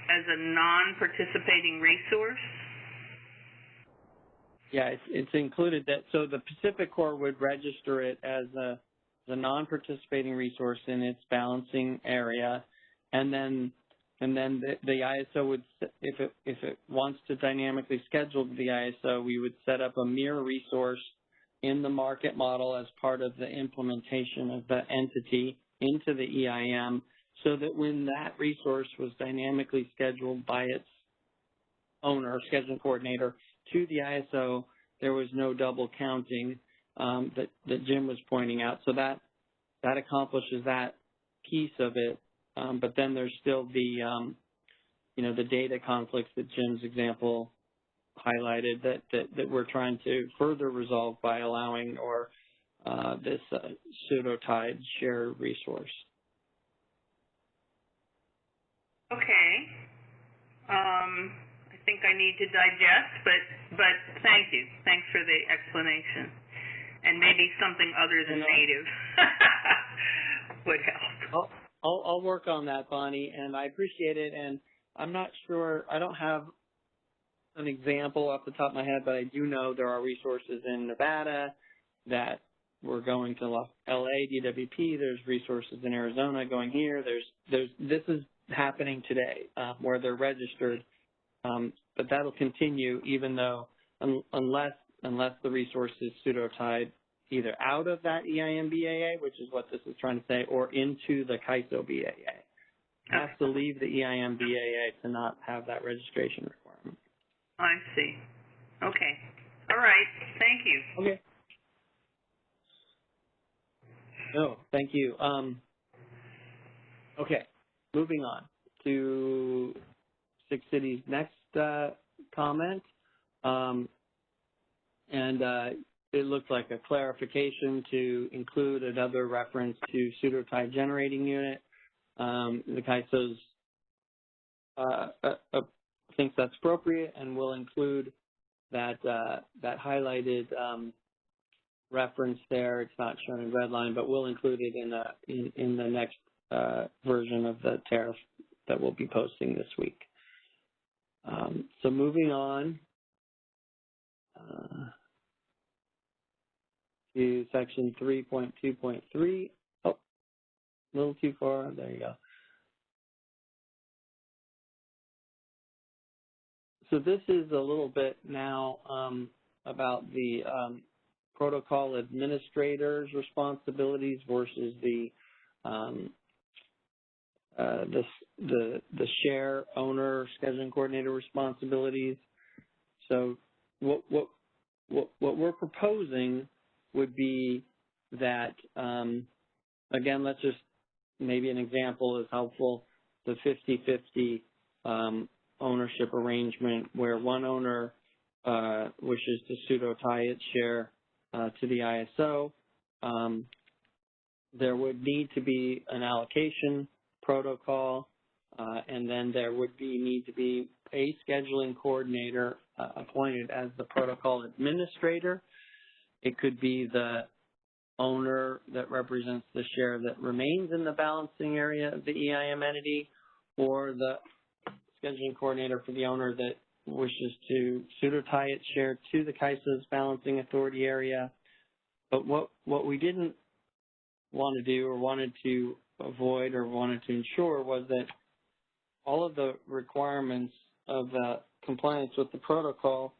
as a non-participating resource? Yeah, it's included that. So the Pacificor would register it as a non-participating resource in its balancing area, and then the ISO would, if it wants to dynamically schedule the ISO, we would set up a mirror resource in the market model as part of the implementation of the entity into the EIM, so that when that resource was dynamically scheduled by its owner, scheduling coordinator, to the ISO, there was no double counting that Jim was pointing out. So that accomplishes that piece of it. But then there's still the the data conflicts that Jim's example highlighted that we're trying to further resolve by allowing this pseudo-tied share resource. Okay. I think I need to digest, but thank you. Thanks for the explanation. And maybe something other than native would help. I'll work on that, Bonnie, and I appreciate it. And I'm not sure, I don't have an example off the top of my head, but I do know there are resources in Nevada that we're going to LA, DWP. There's resources in Arizona going here. This is happening today where they're registered, but that'll continue even though unless the resource is pseudo-tied either out of that EIM-BAA, which is what this is trying to say, or into the CAISO BAA. It has to leave the EIM-BAA to not have that registration requirement. I see. Okay. All right. Thank you. Okay. No, thank you. Okay, moving on to Six Cities' next comment. It looks like a clarification to include another reference to pseudo-tie generating unit. The CAISO's thinks that's appropriate and will include that highlighted reference there. It's not shown in red line, but we'll include it in the next version of the tariff that we'll be posting this week. So moving on to section 3.2.3. Oh, a little too far. There you go. So this is a little bit now about the protocol administrator's responsibilities versus the share owner scheduling coordinator responsibilities. So what we're proposing would be that again, let's just maybe an example is helpful. The 50-50 ownership arrangement where one owner wishes to pseudo-tie its share to the ISO. There would need to be an allocation protocol, and then there would need to be a scheduling coordinator appointed as the protocol administrator. It could be the owner that represents the share that remains in the balancing area of the EIM entity, or the scheduling coordinator for the owner that wishes to pseudo-tie its share to the CAISO's balancing authority area. But what we didn't want to do or wanted to avoid or wanted to ensure was that all of the requirements of compliance with the protocol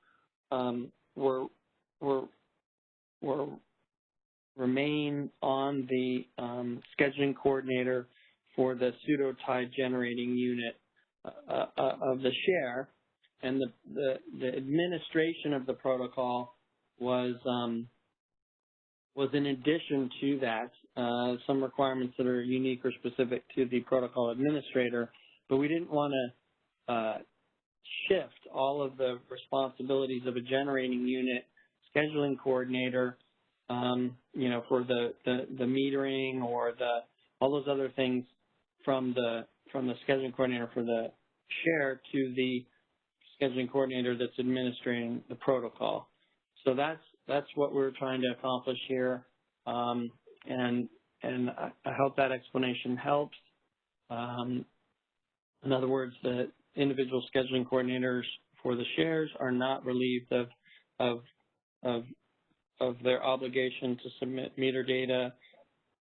remain on the scheduling coordinator for the pseudo-tie generating unit of the share, and the administration of the protocol was in addition to that, some requirements that are unique or specific to the protocol administrator, but we didn't want to shift all of the responsibilities of a generating unit scheduling coordinator, for the metering or all those other things from the scheduling coordinator for the share to the scheduling coordinator that's administering the protocol. So that's what we're trying to accomplish here, and I hope that explanation helps. In other words, the individual scheduling coordinators for the shares are not relieved of their obligation to submit meter data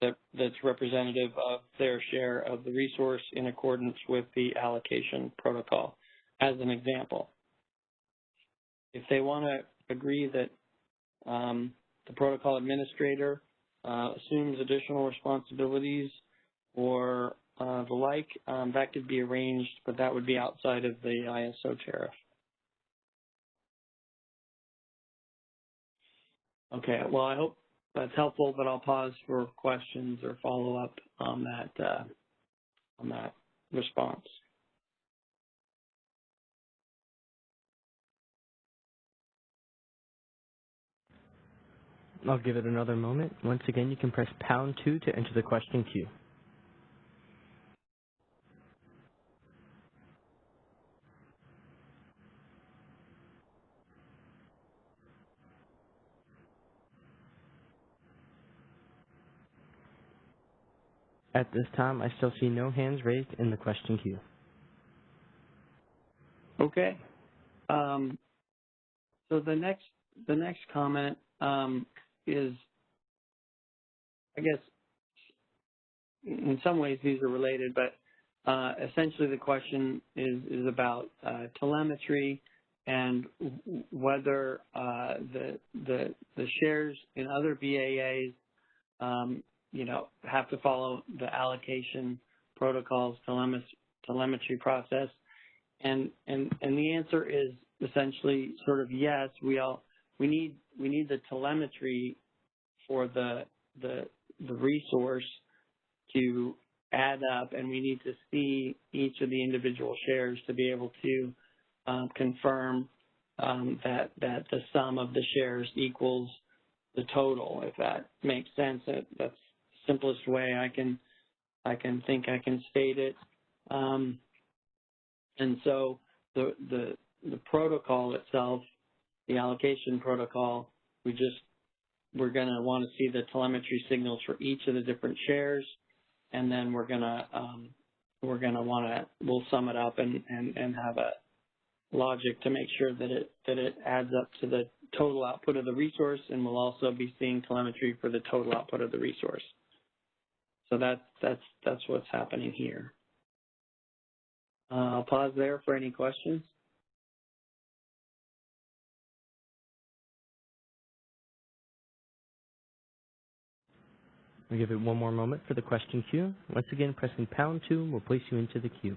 that's representative of their share of the resource in accordance with the allocation protocol, as an example. If they want to agree that the protocol administrator assumes additional responsibilities or the like, that could be arranged, but that would be outside of the ISO tariff. Okay, well, I hope that's helpful, but I'll pause for questions or follow-up on that response. I'll give it another moment. Once again, you can press #2 to enter the question queue. At this time, I still see no hands raised in the question queue. Okay. So the next comment is, I guess, in some ways these are related, but essentially the question is about telemetry and whether the shares in other BAAs, have to follow the allocation protocols, telemetry process, and the answer is essentially sort of yes. We need the telemetry for the resource to add up, and we need to see each of the individual shares to be able to confirm that the sum of the shares equals the total. If that makes sense, that's the simplest way I can state it. And so the protocol itself, the allocation protocol, we're going to want to see the telemetry signals for each of the different shares, and then we'll sum it up and have a logic to make sure that it adds up to the total output of the resource, and we'll also be seeing telemetry for the total output of the resource. So that's what's happening here. I'll pause there for any questions. We'll give it one more moment for the question queue. Once again, pressing #2 will place you into the queue.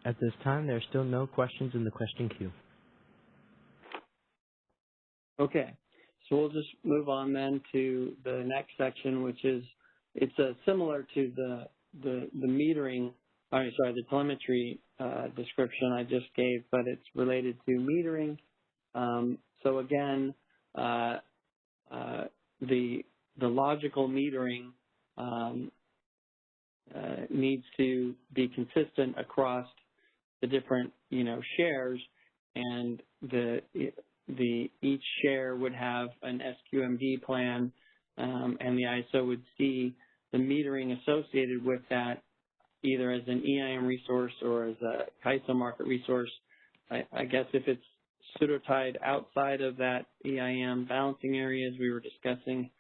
At this time, there are still no questions in the question queue. Okay, so we'll just move on then to the next section, which is similar to the metering. The telemetry description I just gave, but it's related to metering. So again, the logical metering needs to be consistent across the different shares, and each share would have an SQMD plan, and the ISO would see the metering associated with that either as an EIM resource or as a CAISO market resource. I guess if it's pseudo-tied outside of that EIM balancing area, as we were discussing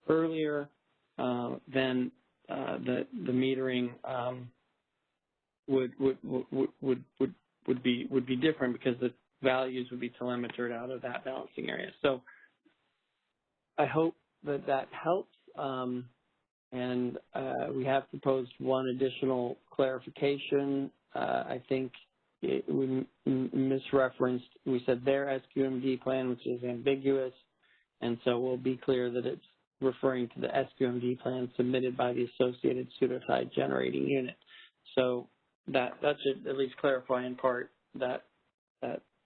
earlier, then the metering would be different because the values would be telemetered out of that balancing area. So I hope that helps. And we have proposed one additional clarification. I think we misreferenced. We said their SQMD plan, which is ambiguous, and so we'll be clear that it's referring to the SQMD plan submitted by the associated pseudo-tie generating unit. So that should at least clarify in part that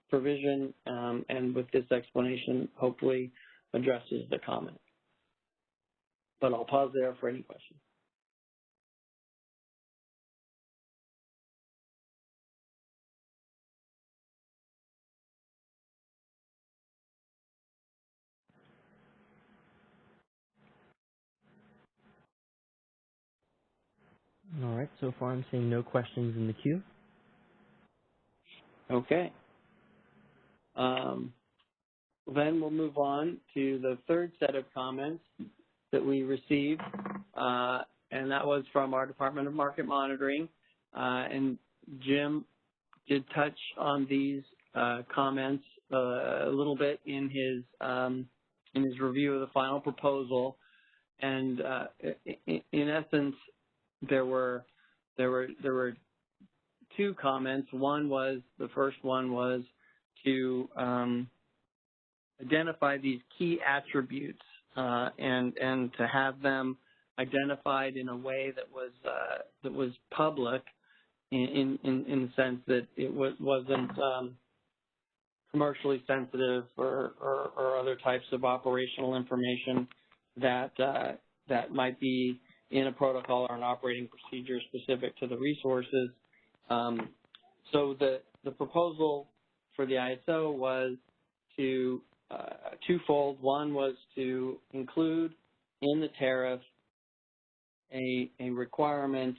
provision, and with this explanation, hopefully addresses the comment. But I'll pause there for any questions. All right, so far I'm seeing no questions in the queue. Okay. Then we'll move on to the third set of comments that we received, and that was from our Department of Market Monitoring. And Jim did touch on these comments a little bit in his review of the final proposal. And in essence, there were two comments. The first one was to identify these key attributes and to have them identified in a way that was public, in the sense that it wasn't commercially sensitive or other types of operational information that might be in a protocol or an operating procedure specific to the resources. So the proposal for the ISO was to twofold. One was to include in the tariff a requirement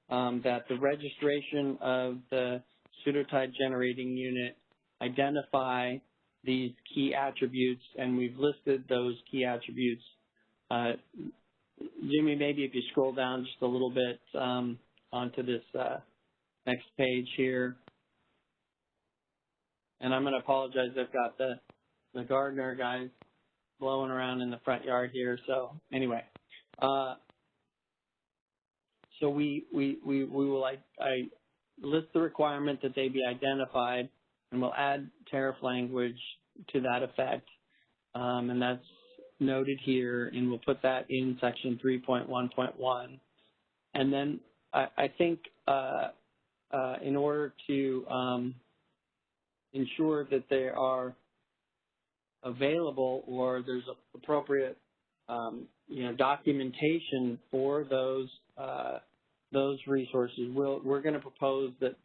that the registration of the pseudo-tie generating unit identify these key attributes, and we've listed those key attributes. Jimmy, maybe if you scroll down just a little bit onto this next page here. And I'm going to apologize. I've got the gardener guys blowing around in the front yard here. So anyway, so we will I list the requirement that they be identified, and we'll add tariff language to that effect, and that's noted here, and we'll put that in section 3.1.1. And then I think in order to ensure that they are available or there's appropriate documentation for those resources, we're going to propose that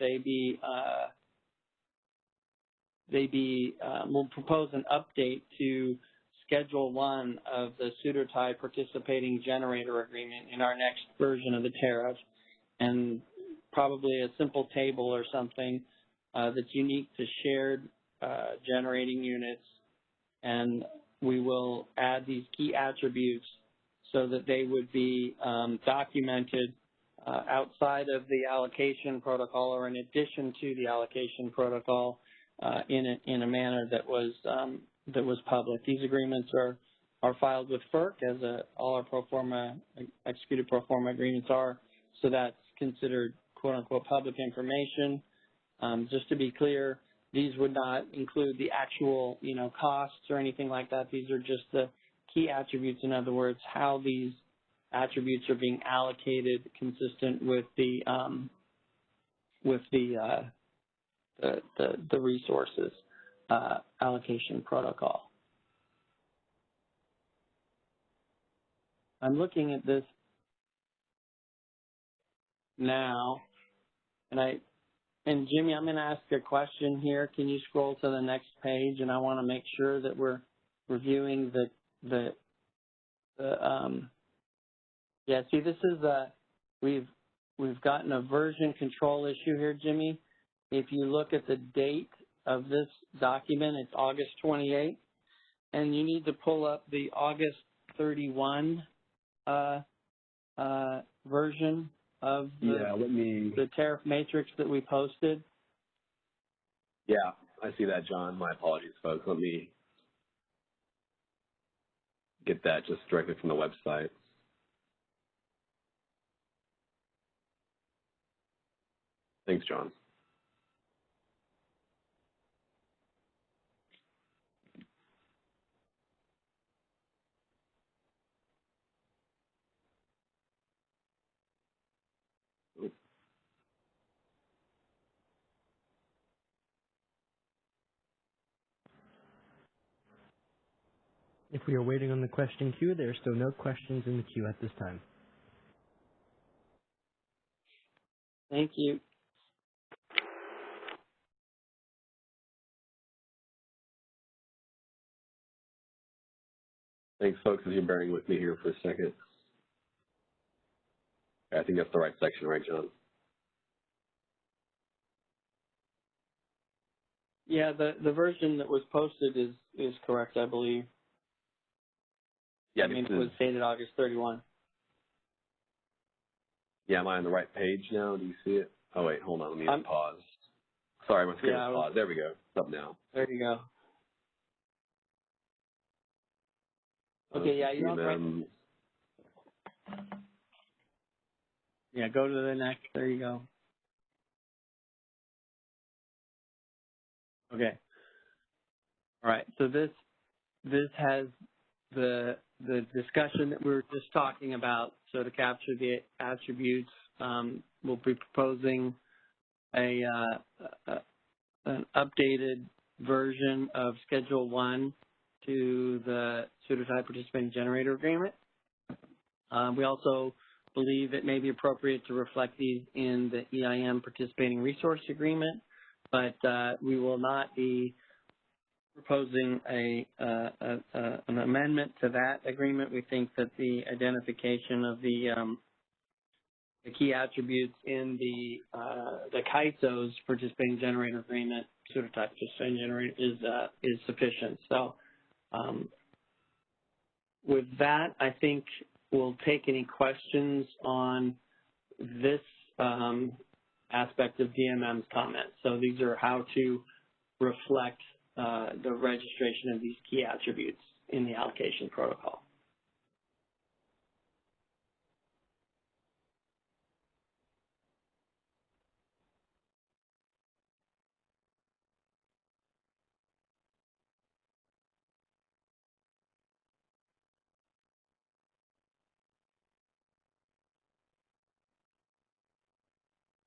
we'll propose an update to Schedule 1 of the Pseudo-Tie Participating Generator Agreement in our next version of the tariff, and probably a simple table or something that's unique to shared generating units, and we will add these key attributes so that they would be documented outside of the allocation protocol or in addition to the allocation protocol in a manner that was public. These agreements are filed with FERC, as all our pro forma executed pro forma agreements are, so that's considered quote unquote public information. Just to be clear, these would not include the actual costs or anything like that. These are just the key attributes. In other words, how these attributes are being allocated consistent with the resources allocation protocol. I'm looking at this now, and Jimmy, I'm going to ask a question here. Can you scroll to the next page? And I want to make sure that we're reviewing yeah. See, this is we've gotten a version control issue here, Jimmy. If you look at the date of this document, it's August 28th, and you need to pull up the August 31 version of the tariff matrix that we posted. Yeah, I see that, John. My apologies, folks. Let me get that just directly from the website. Thanks, John. If we are waiting on the question queue, there are still no questions in the queue at this time. Thank you. Thanks, folks, as you're bearing with me here for a second. I think that's the right section, right, John? Yeah, the version that was posted is correct, I believe. Yeah, I mean, it was dated August 31. Yeah, am I on the right page now? Do you see it? Oh, wait, hold on. Let me pause. Sorry, my screen was paused. There we go. It's up now. There you go. Okay, yeah, you're on right. Yeah, go to the next. There you go. Okay. All right. So this has the discussion that we were just talking about. So to capture the attributes, we'll be proposing an updated version of Schedule 1 to the Pseudo-Tie Participating Generator Agreement. We also believe it may be appropriate to reflect these in the EIM Participating Resource Agreement. but we will not be proposing an amendment to that agreement. We think that the identification of the key attributes in the CAISO's participating generator agreement, Pseudo-Ties participating generator, is sufficient. So with that, I think we'll take any questions on this aspect of DMM's comments. So these are how to reflect the registration of these key attributes in the allocation protocol.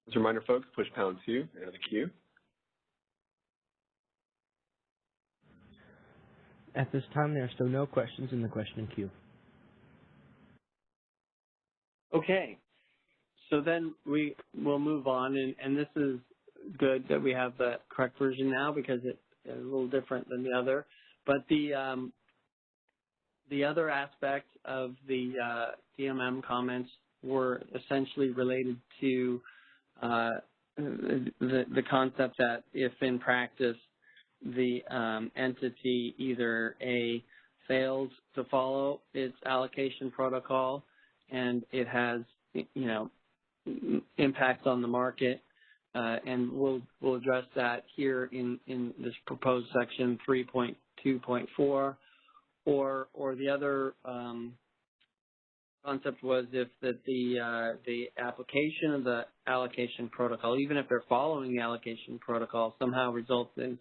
As a reminder, folks, push #2 to enter the queue. At this time, there are still no questions in the question queue. Okay, so then we will move on, and this is good that we have the correct version now because it's a little different than the other. But the other aspect of the DMM comments were essentially related to the concept that if in practice the entity either A, fails to follow its allocation protocol and it has, impacts on the market, and we'll address that here in this proposed section 3.2.4, or the other concept was if the application of the allocation protocol, even if they're following the allocation protocol, somehow results in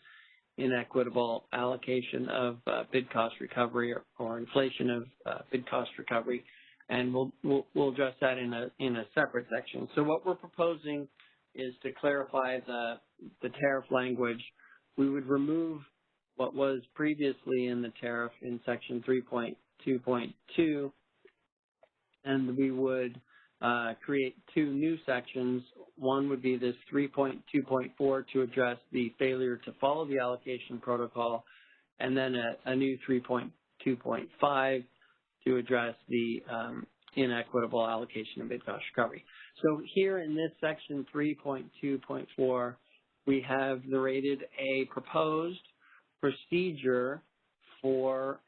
inequitable allocation of bid cost recovery or inflation of bid cost recovery, and we'll address that in a separate section. So what we're proposing is to clarify the tariff language. We would remove what was previously in the tariff in section 3.2.2, and we would create two new sections. One would be this 3.2.4 to address the failure to follow the allocation protocol, and then a new 3.2.5 to address the inequitable allocation of bid cost recovery. So here in this section 3.2.4, we have narrated a proposed procedure for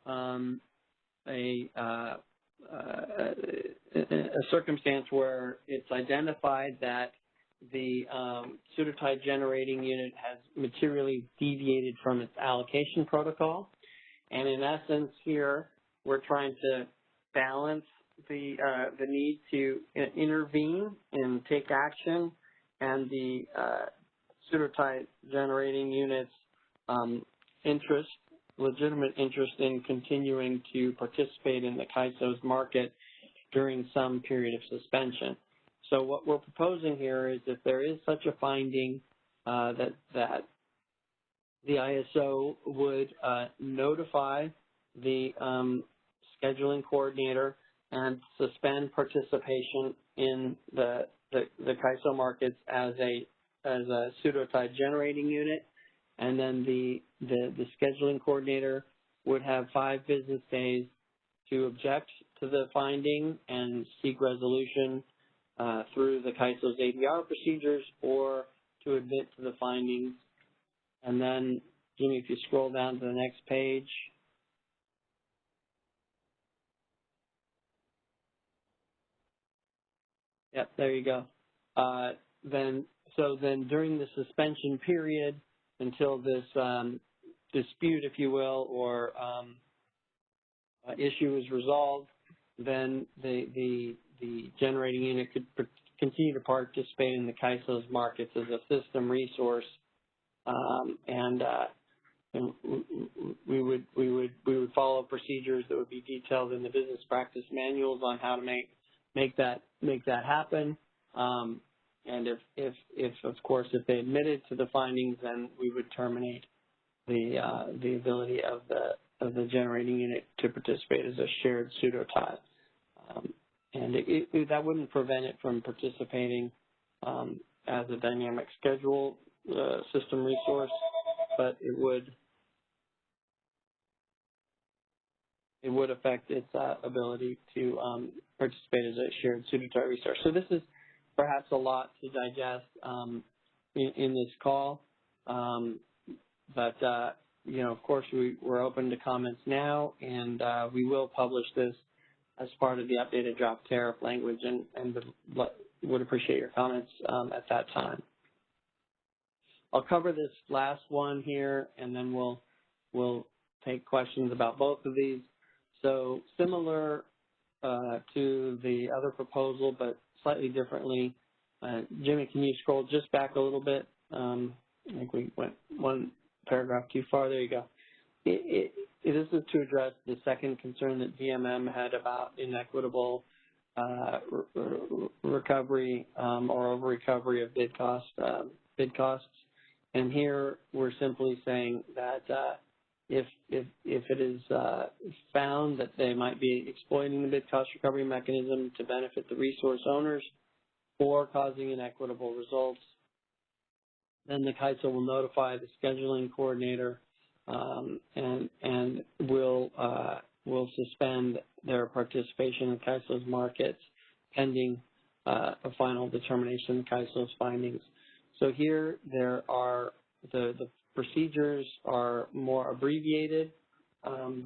a circumstance where it's identified that the Pseudo-Ties generating unit has materially deviated from its allocation protocol. And in essence here, we're trying to balance the need to intervene and take action and the Pseudo-Ties generating unit's legitimate interest in continuing to participate in the CAISO's market during some period of suspension. So what we're proposing here is if there is such a finding that the ISO would notify the scheduling coordinator and suspend participation in the CAISO markets as a Pseudo-Ties generating unit, and then the scheduling coordinator would have 5 business days to object to the finding and seek resolution through the CAISO's ADR procedures or to admit to the findings. And then, Jimmy, if you scroll down to the next page. Yep, there you go. Then during the suspension period, until this dispute, if you will, or issue is resolved, then the generating unit could continue to participate in the CAISO's markets as a system resource, and we would follow procedures that would be detailed in the business practice manuals on how to make that happen. And if of course, if they admitted to the findings, then we would terminate the ability of the generating unit to participate as a shared Pseudo-Ties. And that wouldn't prevent it from participating as a dynamic schedule system resource, but it would affect its ability to participate as a shared pseudo-tie resource. So this is perhaps a lot to digest in this call, but of course, we're open to comments now, and we will publish this as part of the updated draft tariff language, and would appreciate your comments at that time. I'll cover this last one here, and then we'll take questions about both of these. So similar to the other proposal, but slightly differently. Jimmy, can you scroll just back a little bit? I think we went one paragraph too far. There you go. This is to address the second concern that DMM had about inequitable recovery or over-recovery of bid costs. And here we're simply saying that if it is found that they might be exploiting the bid cost recovery mechanism to benefit the resource owners or causing inequitable results, then the CAISO will notify the scheduling coordinator and will suspend their participation in CAISO's markets pending a final determination of CAISO's findings. So here there are the procedures are more abbreviated.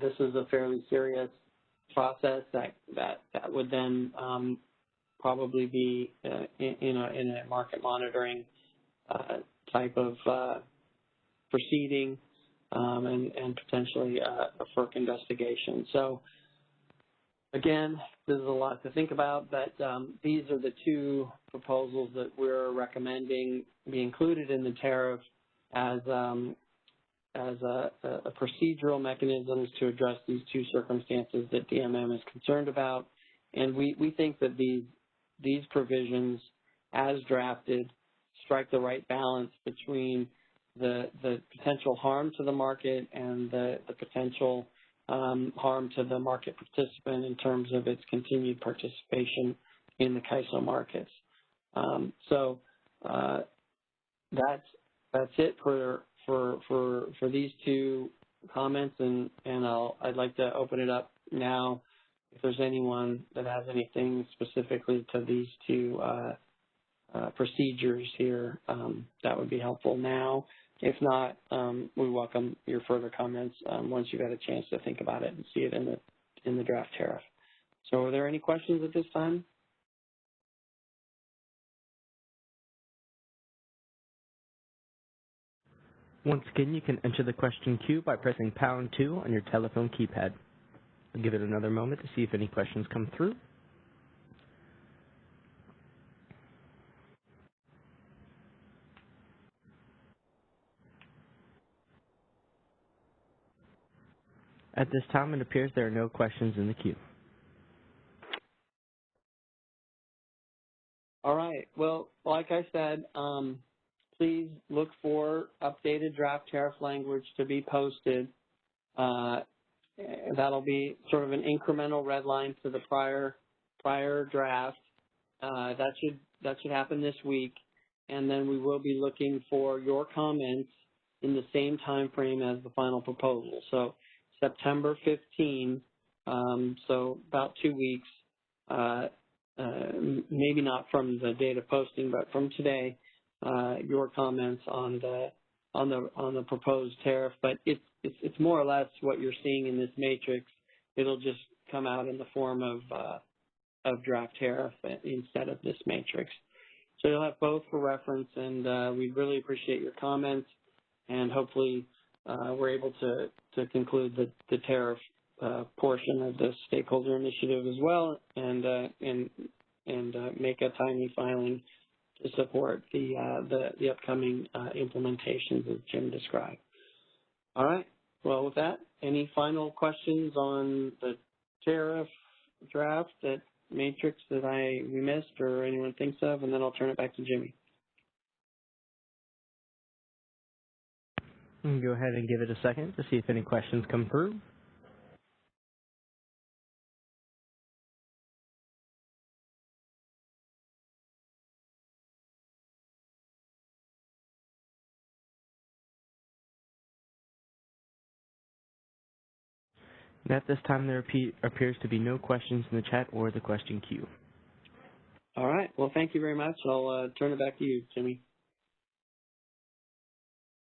This is a fairly serious process that would then probably be in a market monitoring type of proceeding and potentially a FERC investigation. So again, this is a lot to think about, but these are the two proposals that we're recommending be included in the tariff as a procedural mechanisms to address these two circumstances that DMM is concerned about. And we think that these provisions, as drafted, strike the right balance between the potential harm to the market and the potential harm to the market participant in terms of its continued participation in the CAISO markets. So that's it for these two comments, and I'd like to open it up now if there's anyone that has anything specifically to these two procedures here that would be helpful now. If not, we welcome your further comments once you've had a chance to think about it and see it in the draft tariff. So are there any questions at this time? Once again, you can enter the question queue by pressing #2 on your telephone keypad. I'll give it another moment to see if any questions come through. At this time, it appears there are no questions in the queue. All right. Well, like I said, please look for updated draft tariff language to be posted. That'll be sort of an incremental red line to the prior draft. That should happen this week, and then we will be looking for your comments in the same time frame as the final proposal. So September 15, so about 2 weeks. Maybe not from the date of posting, but from today, your comments on the proposed tariff. But it's more or less what you're seeing in this matrix. It'll just come out in the form of draft tariff instead of this matrix. So you'll have both for reference, and we really appreciate your comments, and hopefully we're able to conclude the tariff portion of the stakeholder initiative as well, and make a timely filing to support the upcoming implementations as Jim described. All right. Well, with that, any final questions on the tariff draft, that matrix that we missed or anyone thinks of, and then I'll turn it back to Jimmy. You can go ahead and give it a second to see if any questions come through. And at this time, there appears to be no questions in the chat or the question queue. All right. Well, thank you very much. I'll turn it back to you, Jimmy.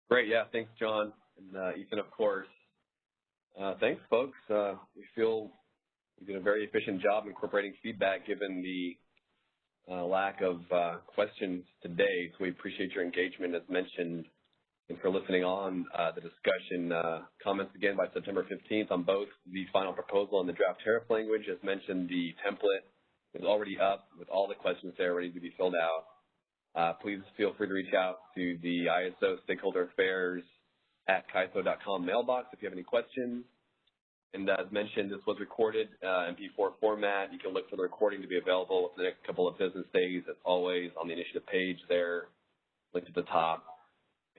Great. Yeah. Thanks, John. And Ethan, of course. Thanks, folks. We feel we did a very efficient job incorporating feedback given the lack of questions today. So we appreciate your engagement as mentioned and for listening on the discussion. Comments again by September 15th on both the final proposal and the draft tariff language. As mentioned, the template is already up with all the questions there ready to be filled out. Please feel free to reach out to the ISO Stakeholder Affairs at CAISO.com mailbox if you have any questions. And as mentioned, this was recorded in MP4 format. You can look for the recording to be available within the next couple of business days, as always, on the initiative page there, linked at the top.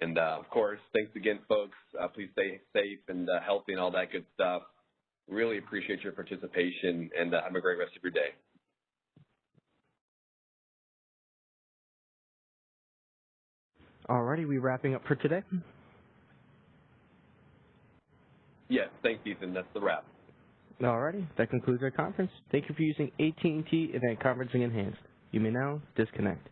And, of course, thanks again, folks. Please stay safe and healthy and all that good stuff. Really appreciate your participation, and have a great rest of your day. Alrighty, we wrapping up for today? Yes, thanks, Ethan. That's the wrap. Alrighty, that concludes our conference. Thank you for using AT&T Event Conferencing Enhanced. You may now disconnect.